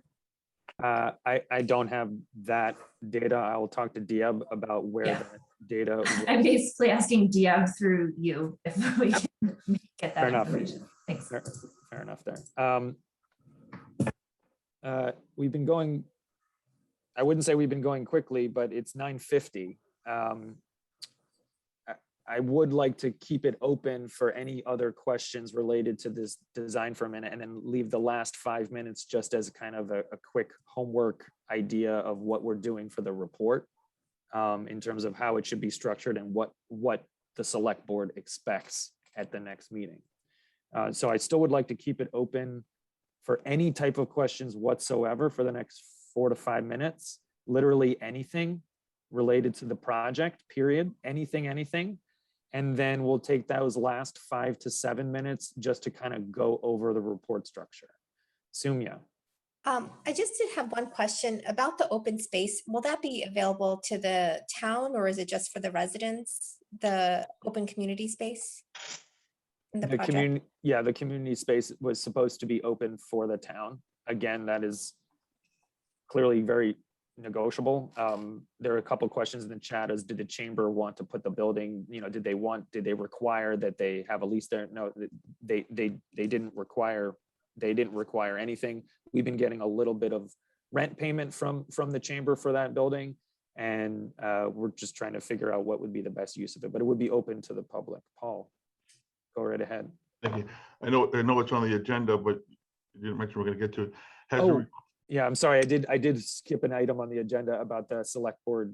I don't have that data. I will talk to Diab about where that data was. I'm basically asking Diab through you if we can get that information. Thanks. Fair enough there. We've been going, I wouldn't say we've been going quickly, but it's 9:50. I would like to keep it open for any other questions related to this design for a minute, and then leave the last 5 minutes just as kind of a quick homework idea of what we're doing for the report, in terms of how it should be structured and what the select board expects at the next meeting. So I still would like to keep it open for any type of questions whatsoever for the next 4 to 5 minutes, literally anything related to the project, period, anything. And then we'll take those last 5 to 7 minutes just to kind of go over the report structure. Sumya. I just did have one question about the open space. Will that be available to the town, or is it just for the residents, the open community space? The community space was supposed to be open for the town. Again, that is clearly very negotiable. There are a couple of questions in the chat as, did the chamber want to put the building, did they require that they have a lease there? No, they didn't require anything. We've been getting a little bit of rent payment from the chamber for that building, and we're just trying to figure out what would be the best use of it, but it would be open to the public. Paul, go right ahead. Thank you. I know it's on the agenda, but you didn't mention we're going to get to it. Yeah, I'm sorry. I did skip an item on the agenda about the select board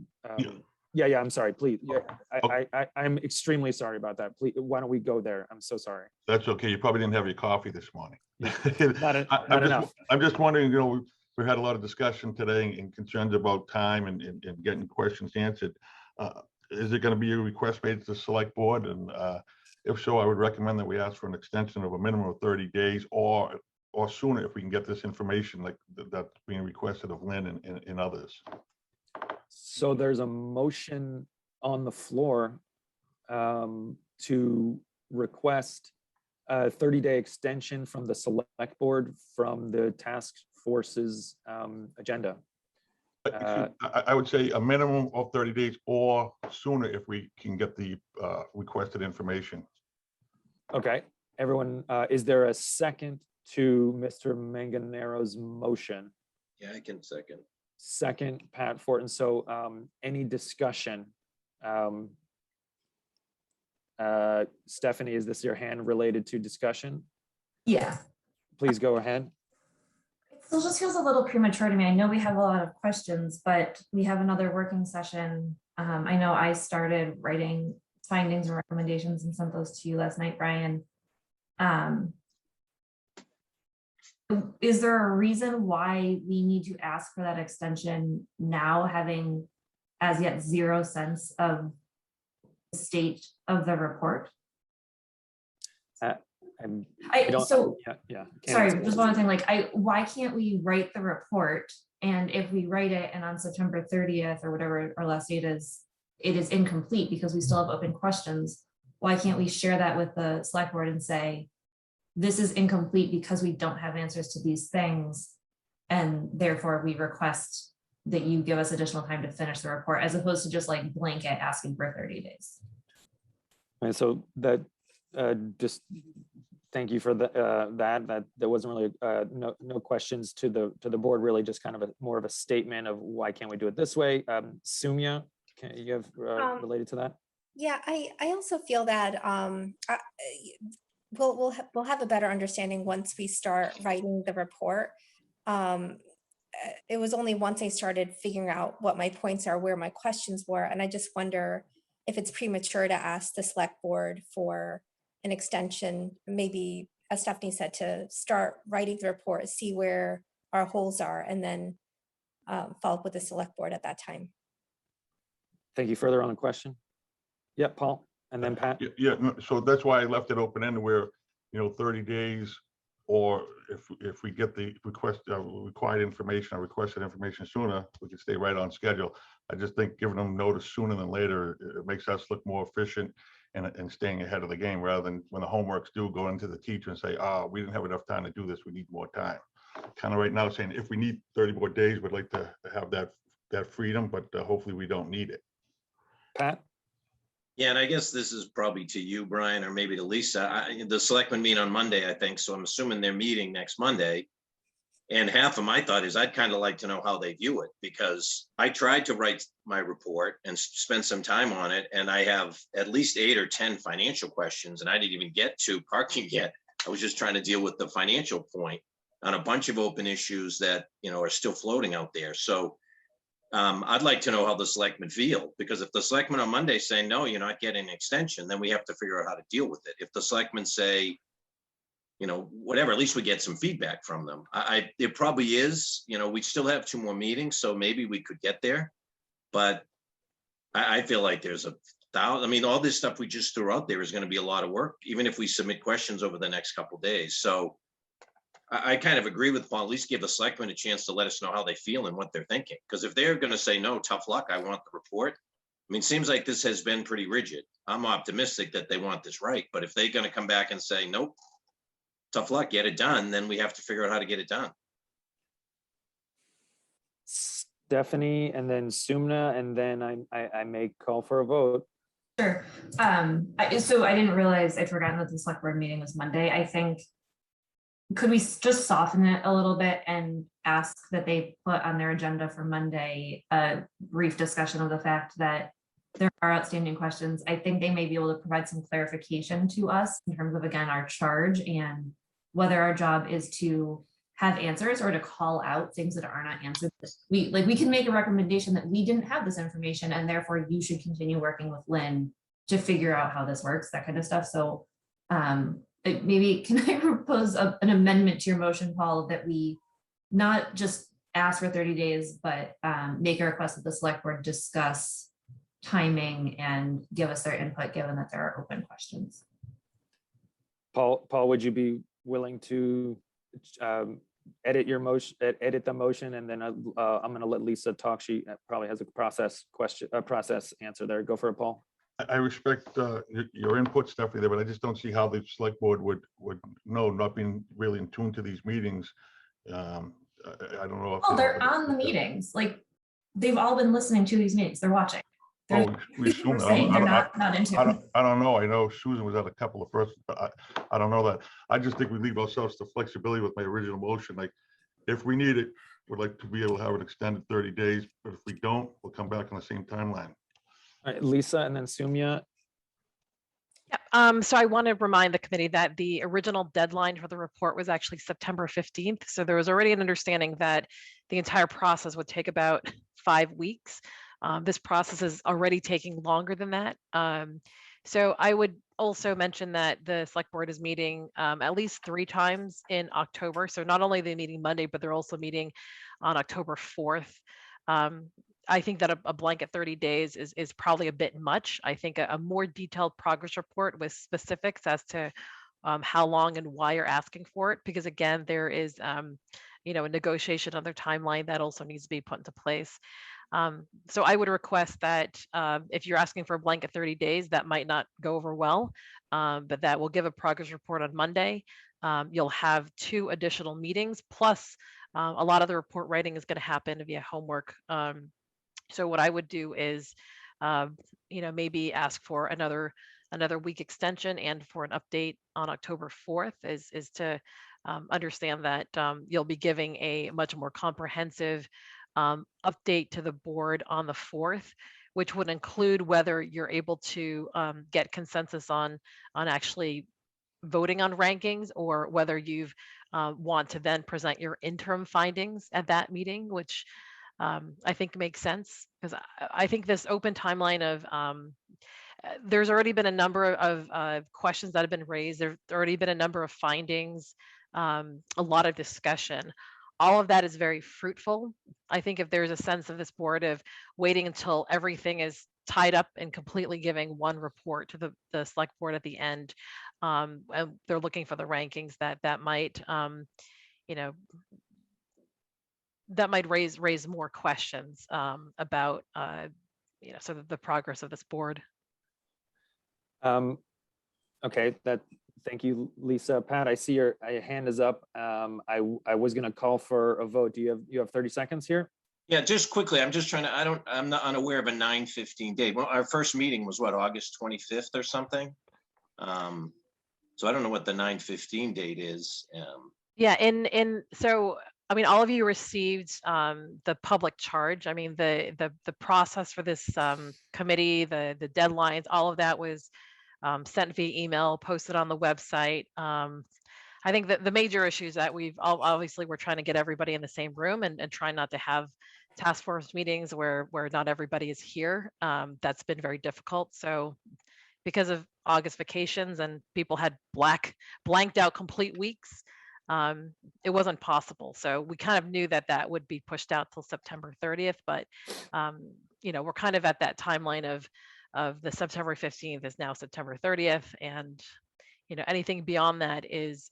Yeah, I'm sorry, please. Yeah, I'm extremely sorry about that. Please, why don't we go there? I'm so sorry. That's okay. You probably didn't have your coffee this morning. Not enough. I'm just wondering, we had a lot of discussion today and concerns about time and getting questions answered. Is it going to be a request made to the select board? And if so, I would recommend that we ask for an extension of a minimum of 30 days or sooner if we can get this information like that's being requested of Lynn and others. So there's a motion on the floor to request a 30-day extension from the select board from the task force's agenda. I would say a minimum of 30 days or sooner if we can get the requested information. Okay, everyone, is there a second to Mr. Manganero's motion? Yeah, I can second. Second, Pat Fortin. So any discussion? Stephanie, is this your hand related to discussion? Yeah. Please go ahead. It still just feels a little premature to me. I know we have a lot of questions, but we have another working session. I know I started writing findings and recommendations and sent those to you last night, Brian. Is there a reason why we need to ask for that extension now, having as yet zero sense of the state of the report? Sorry, just one thing, why can't we write the report? And if we write it and on September 30th or whatever our last date is, it is incomplete because we still have open questions. Why can't we share that with the select board and say, this is incomplete because we don't have answers to these things, and therefore we request that you give us additional time to finish the report, as opposed to just like blanket asking for 30 days. And so that just thank you for that there wasn't really no questions to the board, really just kind of more of a statement of why can't we do it this way. Sumya, can you have related to that? Yeah, I also feel that we'll have a better understanding once we start writing the report. It was only once I started figuring out what my points are, where my questions were, and I just wonder if it's premature to ask the select board for an extension, maybe, as Stephanie said, to start writing the report, see where our holes are, and then follow up with the select board at that time. Thank you. Further on the question? Yeah, Paul, and then Pat. Yeah, so that's why I left it open-ended where, 30 days, or if we get the required information or requested information sooner, we can stay right on schedule. I just think giving them notice sooner than later, it makes us look more efficient and staying ahead of the game, rather than when the homework's due, go into the teacher and say, we didn't have enough time to do this, we need more time. Kind of right now saying, if we need 30 more days, we'd like to have that freedom, but hopefully we don't need it. Pat? Yeah, and I guess this is probably to you, Brian, or maybe to Lisa. The selectmen meet on Monday, I think, so I'm assuming they're meeting next Monday. And half of my thought is I'd kind of like to know how they view it, because I tried to write my report and spend some time on it, and I have at least 8 or 10 financial questions, and I didn't even get to parking yet. I was just trying to deal with the financial point on a bunch of open issues that, are still floating out there. So I'd like to know how the selectmen feel, because if the selectmen on Monday say, no, you're not getting an extension, then we have to figure out how to deal with it. If the selectmen say, whatever, at least we get some feedback from them. It probably is, we still have 2 more meetings, so maybe we could get there. But I feel like there's all this stuff we just threw out there is going to be a lot of work, even if we submit questions over the next couple of days. So I kind of agree with Paul, at least give the selectmen a chance to let us know how they feel and what they're thinking. Because if they're going to say, no, tough luck, I want the report. It seems like this has been pretty rigid. I'm optimistic that they want this right. But if they're going to come back and say, nope, tough luck, get it done, then we have to figure out how to get it done. Stephanie, and then Sumna, and then I may call for a vote. Sure. So I didn't realize, I'd forgotten that the select board meeting was Monday. I think, could we just soften it a little bit and ask that they put on their agenda for Monday a brief discussion of the fact that there are outstanding questions? I think they may be able to provide some clarification to us in terms of, again, our charge and whether our job is to have answers or to call out things that are not answered. We can make a recommendation that we didn't have this information and therefore you should continue working with Lynn to figure out how this works, that kind of stuff. So maybe can I propose an amendment to your motion, Paul, that we not just ask for 30 days, but make a request that the select board discuss timing and give us their input, given that there are open questions. Paul, would you be willing to edit your motion, edit the motion, and then I'm going to let Lisa talk. She probably has a process answer there. Go for it, Paul. I respect your input, Stephanie, there, but I just don't see how the select board would know, not being really in tune to these meetings. I don't know. Oh, they're on the meetings. Like, they've all been listening to these meetings. They're watching. Oh, we assume that. They're not into it. I don't know. I know Susan was at a couple of first, but I don't know that. I just think we leave ourselves the flexibility with my original motion. Like, if we need it, we'd like to be able to have it extended 30 days, but if we don't, we'll come back on the same timeline. All right, Lisa, and then Sumya. Yep. So I want to remind the committee that the original deadline for the report was actually September 15th. So there was already an understanding that the entire process would take about 5 weeks. This process is already taking longer than that. So I would also mention that the select board is meeting at least 3 times in October. So not only are they meeting Monday, but they're also meeting on October 4th. I think that a blanket 30 days is probably a bit much. I think a more detailed progress report with specifics as to how long and why you're asking for it, because again, there is a negotiation on their timeline that also needs to be put into place. So I would request that if you're asking for a blanket 30 days, that might not go over well, but that will give a progress report on Monday. You'll have 2 additional meetings, plus a lot of the report writing is going to happen via homework. So what I would do is, maybe ask for another week extension and for an update on October 4th is to understand that you'll be giving a much more comprehensive update to the board on the 4th, which would include whether you're able to get consensus on actually voting on rankings, or whether you've want to then present your interim findings at that meeting, which I think makes sense, because I think this open timeline of there's already been a number of questions that have been raised. There's already been a number of findings, a lot of discussion. All of that is very fruitful. I think if there's a sense of this board of waiting until everything is tied up and completely giving one report to the select board at the end, and they're looking for the rankings, that might that might raise more questions about sort of the progress of this board. Okay, thank you, Lisa. Pat, I see your hand is up. I was going to call for a vote. Do you have 30 seconds here? Yeah, just quickly, I'm just trying to, I'm not unaware of a 9/15 date. Well, our first meeting was what, August 25th or something? So I don't know what the 9/15 date is. Yeah, so I mean, all of you received the public charge. I mean, the process for this committee, the deadlines, all of that was sent via email, posted on the website. I think that the major issues that we're trying to get everybody in the same room and try not to have task force meetings where not everybody is here. That's been very difficult. So because of August vacations and people had blanked out complete weeks, it wasn't possible. So we kind of knew that would be pushed out till September 30th, but we're kind of at that timeline of the September 15th is now September 30th. And, anything beyond that is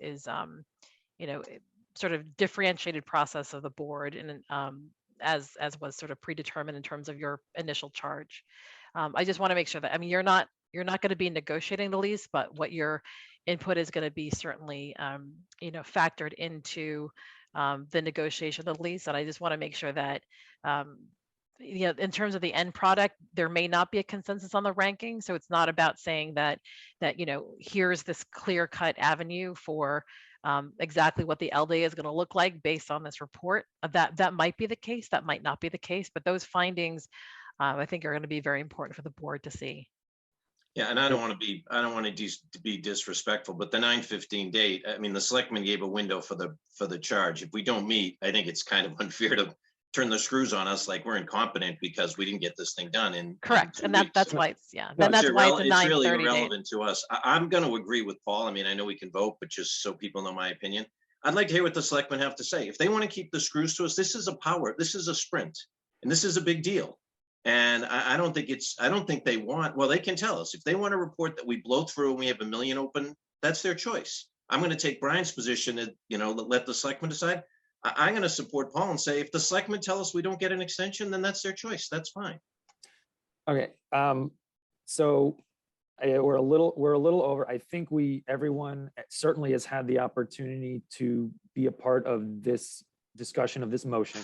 sort of differentiated process of the board, and as was sort of predetermined in terms of your initial charge. I just want to make sure that, I mean, you're not going to be negotiating the lease, but what your input is going to be certainly, factored into the negotiation of the lease. And I just want to make sure that, in terms of the end product, there may not be a consensus on the ranking. So it's not about saying that here's this clear cut avenue for exactly what the LDA is going to look like based on this report. That might be the case, that might not be the case, but those findings I think are going to be very important for the board to see. Yeah, and I don't want to be disrespectful, but the 9/15 date, I mean, the selectmen gave a window for the charge. If we don't meet, I think it's kind of unfair to turn the screws on us like we're incompetent because we didn't get this thing done in Correct. 2 And weeks. that's why it's, yeah, No, then that's why it's a It's really 9:30 date. irrelevant to us. I'm going to agree with Paul. I mean, I know we can vote, but just so people know my opinion, I'd like to hear what the selectmen have to say. If they want to keep the screws to us, this is a sprint, and this is a big deal. And I don't think they want, well, they can tell us if they want to report that we blow through and we have 1 million open, that's their choice. I'm going to take Brian's position and, let the selectmen decide. I'm going to support Paul and say, if the selectmen tell us we don't get an extension, then that's their choice. That's fine. Okay, so we're a little over. I think everyone certainly has had the opportunity to be a part of this discussion of this motion.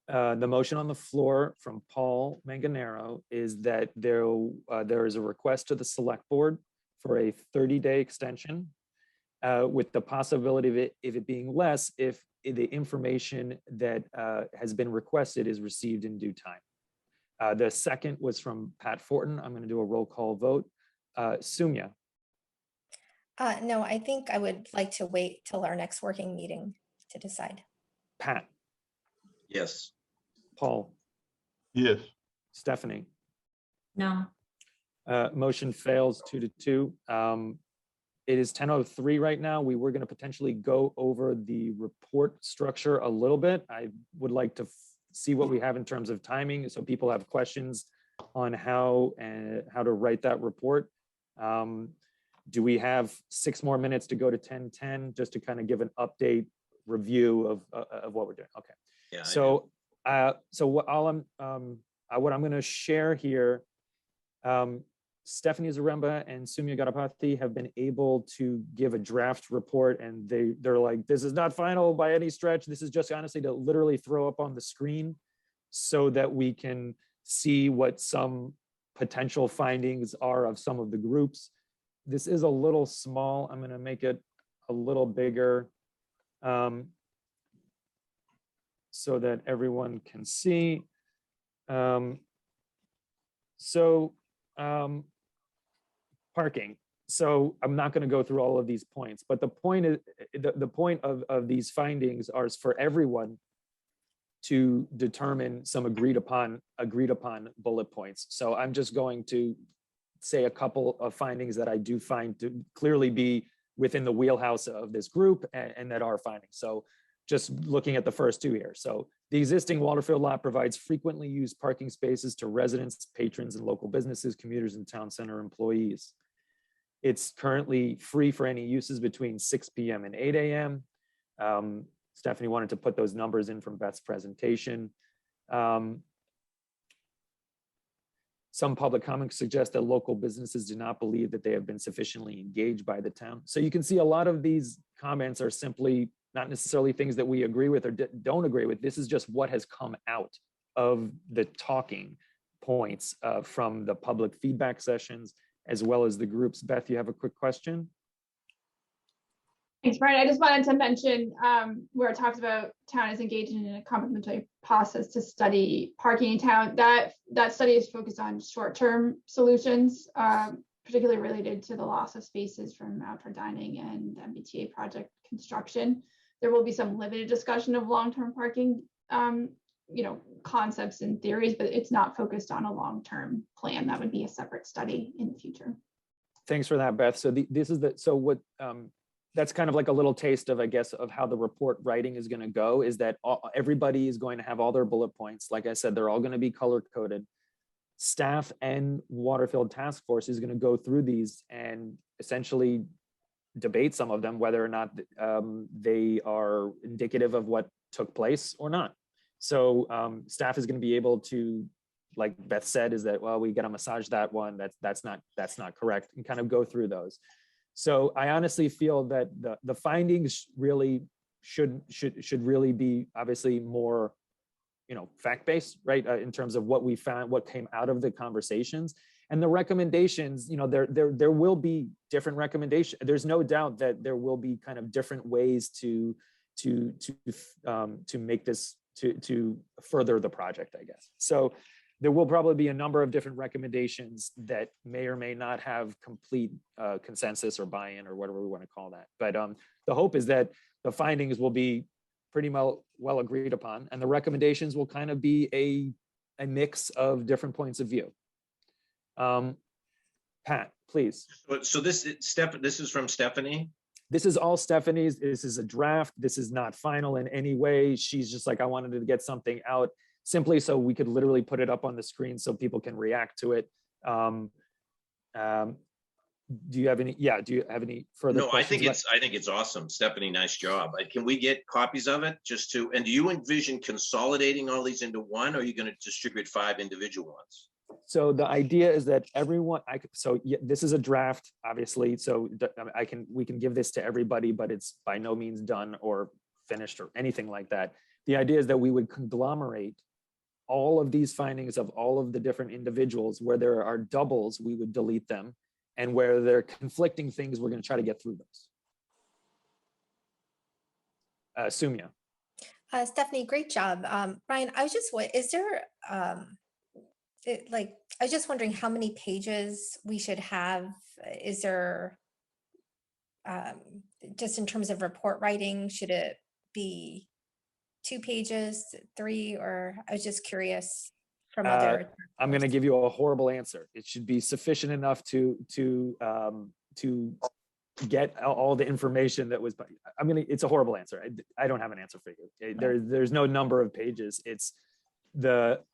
The motion on the floor from Paul Manganaro is that there is a request to the select board for a 30-day extension with the possibility of it being less if the information that has been requested is received in due time. The second was from Pat Fortin. I'm going to do a roll call vote. Sumya, No, I think I would like to wait till our next working meeting to decide. Pat, Yes. Paul, Yes. Stephanie. No. Motion fails 2-2. It is 10:03 right now. We were going to potentially go over the report structure a little bit. I would like to see what we have in terms of timing, so people have questions on how to write that report. Do we have 6 more minutes to go to 10:10 just to kind of give an update review of what we're doing? Okay. Yeah. So what I'm going to share here, Stephanie Zaremba and Sumya Gadapathy have been able to give a draft report, and they're like, this is not final by any stretch. This is just honestly to literally throw up on the screen so that we can see what some potential findings are of some of the groups. This is a little small. I'm going to make it a little bigger so that everyone can see. Parking. So I'm not going to go through all of these points, but the point is, the point of these findings are for everyone to determine some agreed upon bullet points. So I'm just going to say a couple of findings that I do find to clearly be within the wheelhouse of this group and that are findings. So just looking at the first 2 here. So the existing Waterfield lot provides frequently used parking spaces to residents, patrons, and local businesses, commuters, and town center employees. It's currently free for any uses between 6 p.m. and 8 a.m. Stephanie wanted to put those numbers in from Beth's presentation. Some public comments suggest that local businesses do not believe that they have been sufficiently engaged by the town. So you can see a lot of these comments are simply not necessarily things that we agree with or don't agree with. This is just what has come out of the talking points from the public feedback sessions, as well as the groups. Beth, you have a quick question? Thanks, Brian. I just wanted to mention where it talks about town is engaged in a complementary process to study parking in town. That study is focused on short-term solutions, particularly related to the loss of spaces from outdoor dining and MBTA project construction. There will be some limited discussion of long-term parking, concepts and theories, but it's not focused on a long-term plan. That would be a separate study in the future. Thanks for that, Beth. So that's kind of like a little taste of, I guess, of how the report writing is going to go, is that everybody is going to have all their bullet points. Like I said, they're all going to be color coded. Staff and Waterfield Task Force is going to go through these and essentially debate some of them, whether or not they are indicative of what took place or not. So staff is going to be able to, like Beth said, is that, well, we got to massage that one. That's not correct, and kind of go through those. So I honestly feel that the findings really should really be obviously more, fact-based, right? In terms of what we found, what came out of the conversations, and the recommendations. There will be different recommendations. There's no doubt that there will be kind of different ways to make this to further the project, I guess. So there will probably be a number of different recommendations that may or may not have complete consensus or buy-in or whatever we want to call that. But the hope is that the findings will be pretty well agreed upon, and the recommendations will kind of be a mix of different points of view. Pat, please. So this is from Stephanie? This is all Stephanie's. This is a draft. This is not final in any way. She's just like, I wanted to get something out simply so we could literally put it up on the screen so people can react to it. Do you have any further No, questions? I think it's awesome. Stephanie, nice job. Can we get copies of it and do you envision consolidating all these into one, or are you going to distribute 5 individual ones? So the idea is that everyone, this is a draft, obviously, so we can give this to everybody, but it's by no means done or finished or anything like that. The idea is that we would conglomerate all of these findings of all of the different individuals. Where there are doubles, we would delete them. And where there are conflicting things, we're going to try to get through those. Sumya. Stephanie, great job. Brian, I was just, is there, I was just wondering how many pages we should have. Is there, just in terms of report writing, should it be 2 pages, 3, or I was just curious from other. I'm going to give you a horrible answer. It should be sufficient enough to get all the information that was. It's a horrible answer. I don't have an answer for you. There's no number of pages. It's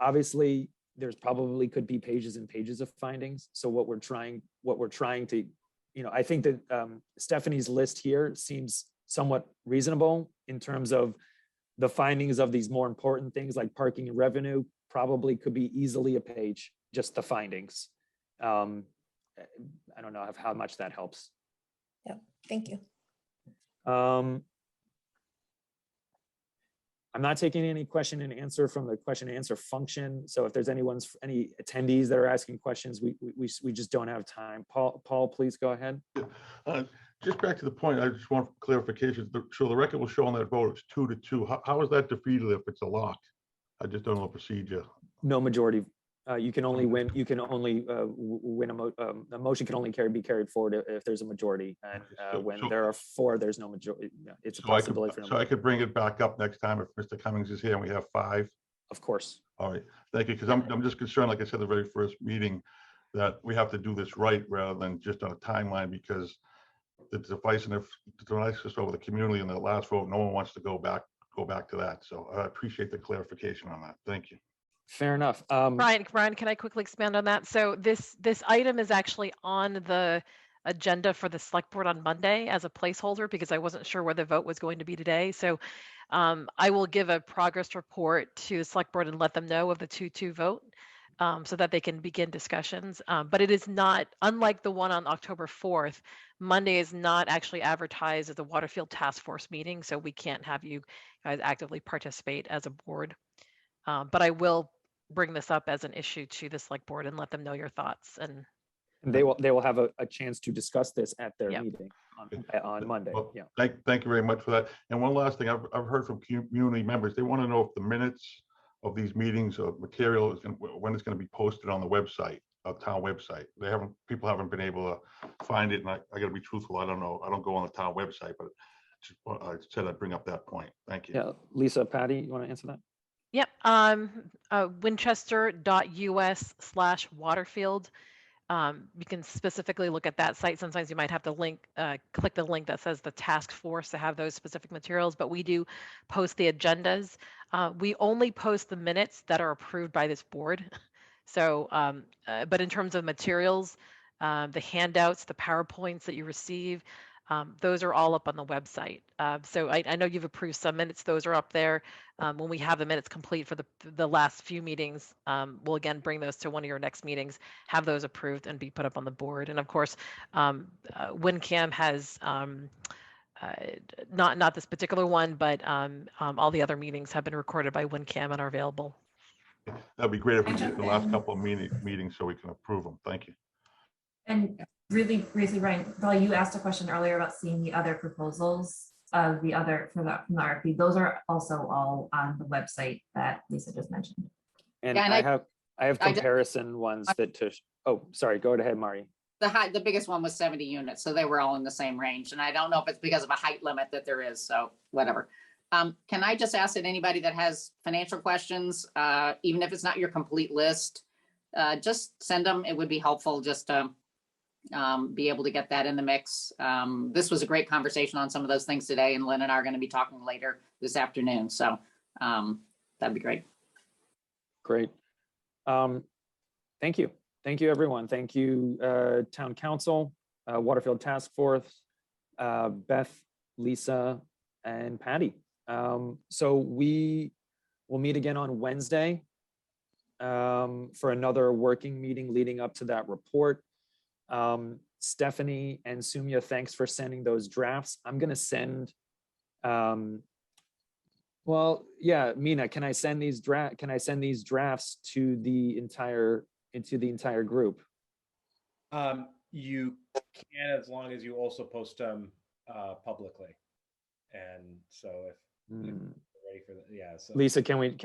obviously there's probably could be pages and pages of findings. So what we're trying to, I think that Stephanie's list here seems somewhat reasonable in terms of the findings of these more important things like parking and revenue. Probably could be easily a page, just the findings. I don't know how much that helps. Yeah, thank you. I'm not taking any question and answer from the question and answer function. So if there's any attendees that are asking questions, we just don't have time. Paul, please go ahead. Just back to the point, I just want clarification. So the record will show on that vote it's 2-2. How is that defeated if it's a lock? I just don't know the procedure. No majority. You can only win. You can only win a motion can only be carried forward if there's a majority, and when there are 4, there's no majority. It's a possibility for. So I could bring it back up next time if Mr. Cummings is here and we have 5. Of course. All right, thank you. Because I'm just concerned, like I said, the very first meeting, that we have to do this right rather than just on a timeline, because the device and the devices over the community in the last vote, no one wants to go back to that. So I appreciate the clarification on that. Thank you. Fair enough. Brian, can I quickly expand on that? So this item is actually on the agenda for the select board on Monday as a placeholder, because I wasn't sure where the vote was going to be today. So I will give a progress report to the select board and let them know of the 2-2 vote so that they can begin discussions. But it is not, unlike the one on October 4th, Monday is not actually advertised as a Waterfield Task Force meeting. So we can't have you guys actively participate as a board. But I will bring this up as an issue to the select board and let them know your thoughts. And they will have a chance to discuss this at their Yep. meeting on Monday. Well, Yeah. Thank you very much for that. And one last thing, I've heard from community members, they want to know if the minutes of these meetings or material when it's going to be posted on the website, town website. People haven't been able to find it, and I got to be truthful. I don't know. I don't go on the town website, but I said I'd bring up that point. Thank you. Yeah. Lisa, Patty, you want to answer that? yep, winchester.us/Waterfield. You can specifically look at that site. Sometimes you might have to click the link that says the task force to have those specific materials, but we do post the agendas. We only post the minutes that are approved by this board. So, but in terms of materials, the handouts, the PowerPoints that you receive, those are all up on the website. So I know you've approved some minutes, those are up there. When we have the minutes complete for the last few meetings, we'll again bring those to one of your next meetings, have those approved and be put up on the board. And of course, WinCam has, not this particular one, but all the other meetings have been recorded by WinCam and are available. That'd be great if we get the last couple of meetings so we can approve them. Thank you. And really briefly, Ryan, you asked a question earlier about seeing the other proposals of from the RFP. Those are also all on the website that Lisa just mentioned. And Yeah, and I I have I just- comparison ones that to, oh, sorry, go ahead, Marty. The biggest one was 70 units, so they were all in the same range. And I don't know if it's because of a height limit that there is, so whatever. Can I just ask that anybody that has financial questions, even if it's not your complete list, just send them. It would be helpful just to be able to get that in the mix. This was a great conversation on some of those things today, and Lynn and I are going to be talking later this afternoon. So that'd be great. Great. Thank you. Thank you, everyone. Thank you, Town Council, Waterfield Task Force, Beth, Lisa, and Patty. So we will meet again on Wednesday for another working meeting leading up to that report. Stephanie and Sumya, thanks for sending those drafts. I'm going to send, well, yeah, Mina, can I send these drafts to the entire group? You can, as long as you also post them publicly. And so if you're ready for that, yeah. So Lisa, can we,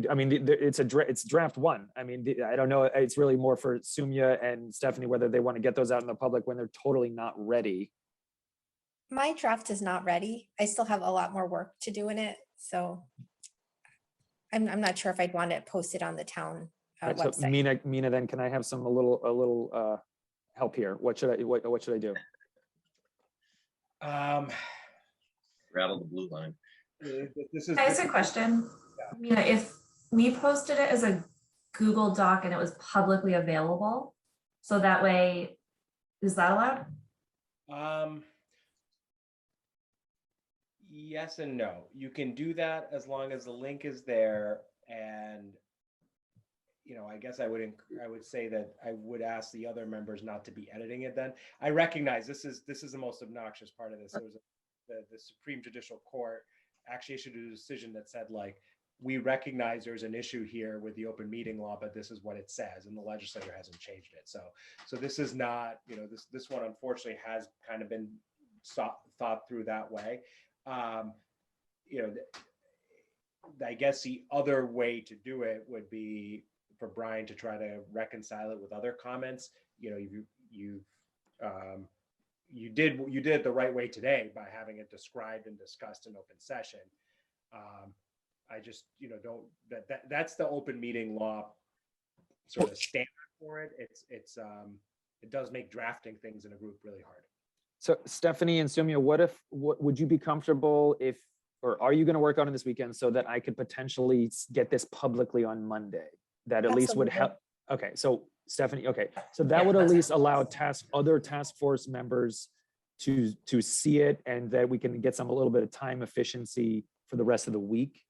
I mean, it's draft one. I mean, I don't know, it's really more for Sumya and Stephanie, whether they want to get those out in the public when they're totally not ready. My draft is not ready. I still have a lot more work to do in it. So I'm not sure if I'd want it posted on the town Right, so website. Mina, then can I have a little help here? What should I do? Rattle the blue line. this is I ask a question? Mina, if we posted it as a Google Doc and it was publicly available, so that way, is that allowed? Yes and no. You can do that as long as the link is there. And I guess I would say that I would ask the other members not to be editing it. Then I recognize this is the most obnoxious part of this. There was the Supreme Judicial Court actually issued a decision that said, like, we recognize there's an issue here with the open meeting law, but this is what it says, and the legislature hasn't changed it. So this is not, this one unfortunately has kind of been thought through that way. I guess the other way to do it would be for Brian to try to reconcile it with other comments. You did it the right way today by having it described and discussed in open session. I just, that's the open meeting law sort of standard for it. It does make drafting things in a group really hard. So Stephanie and Sumya, what would you be comfortable or are you going to work on it this weekend so that I could potentially get this publicly on Monday? That at least would help. Okay, so Stephanie, okay, so that would at least allow other task force members to see it, and that we can get a little bit of time efficiency for the rest of the week.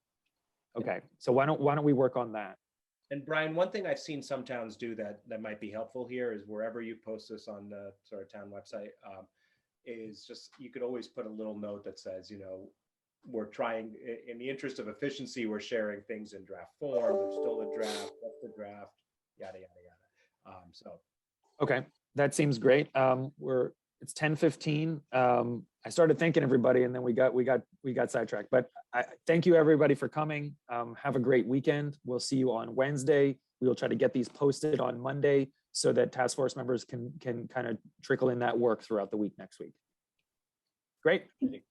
Okay, so why don't we work on that? And Brian, one thing I've seen some towns do that might be helpful here is wherever you post this on the sort of town website, is just, you could always put a little note that says, we're trying, in the interest of efficiency, we're sharing things in draft form. There's still a draft, what's the draft, yada, yada, yada. Okay, that seems great. It's 10:15. I started thanking everybody and then we got sidetracked, but I thank you everybody for coming. Have a great weekend. We'll see you on Wednesday. We will try to get these posted on Monday so that task force members can kind of trickle in that work throughout the week next week. Great.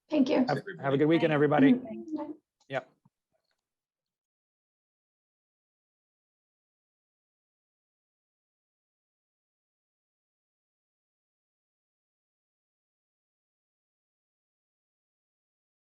Thank you. Have a good weekend, everybody. Bye. Yep.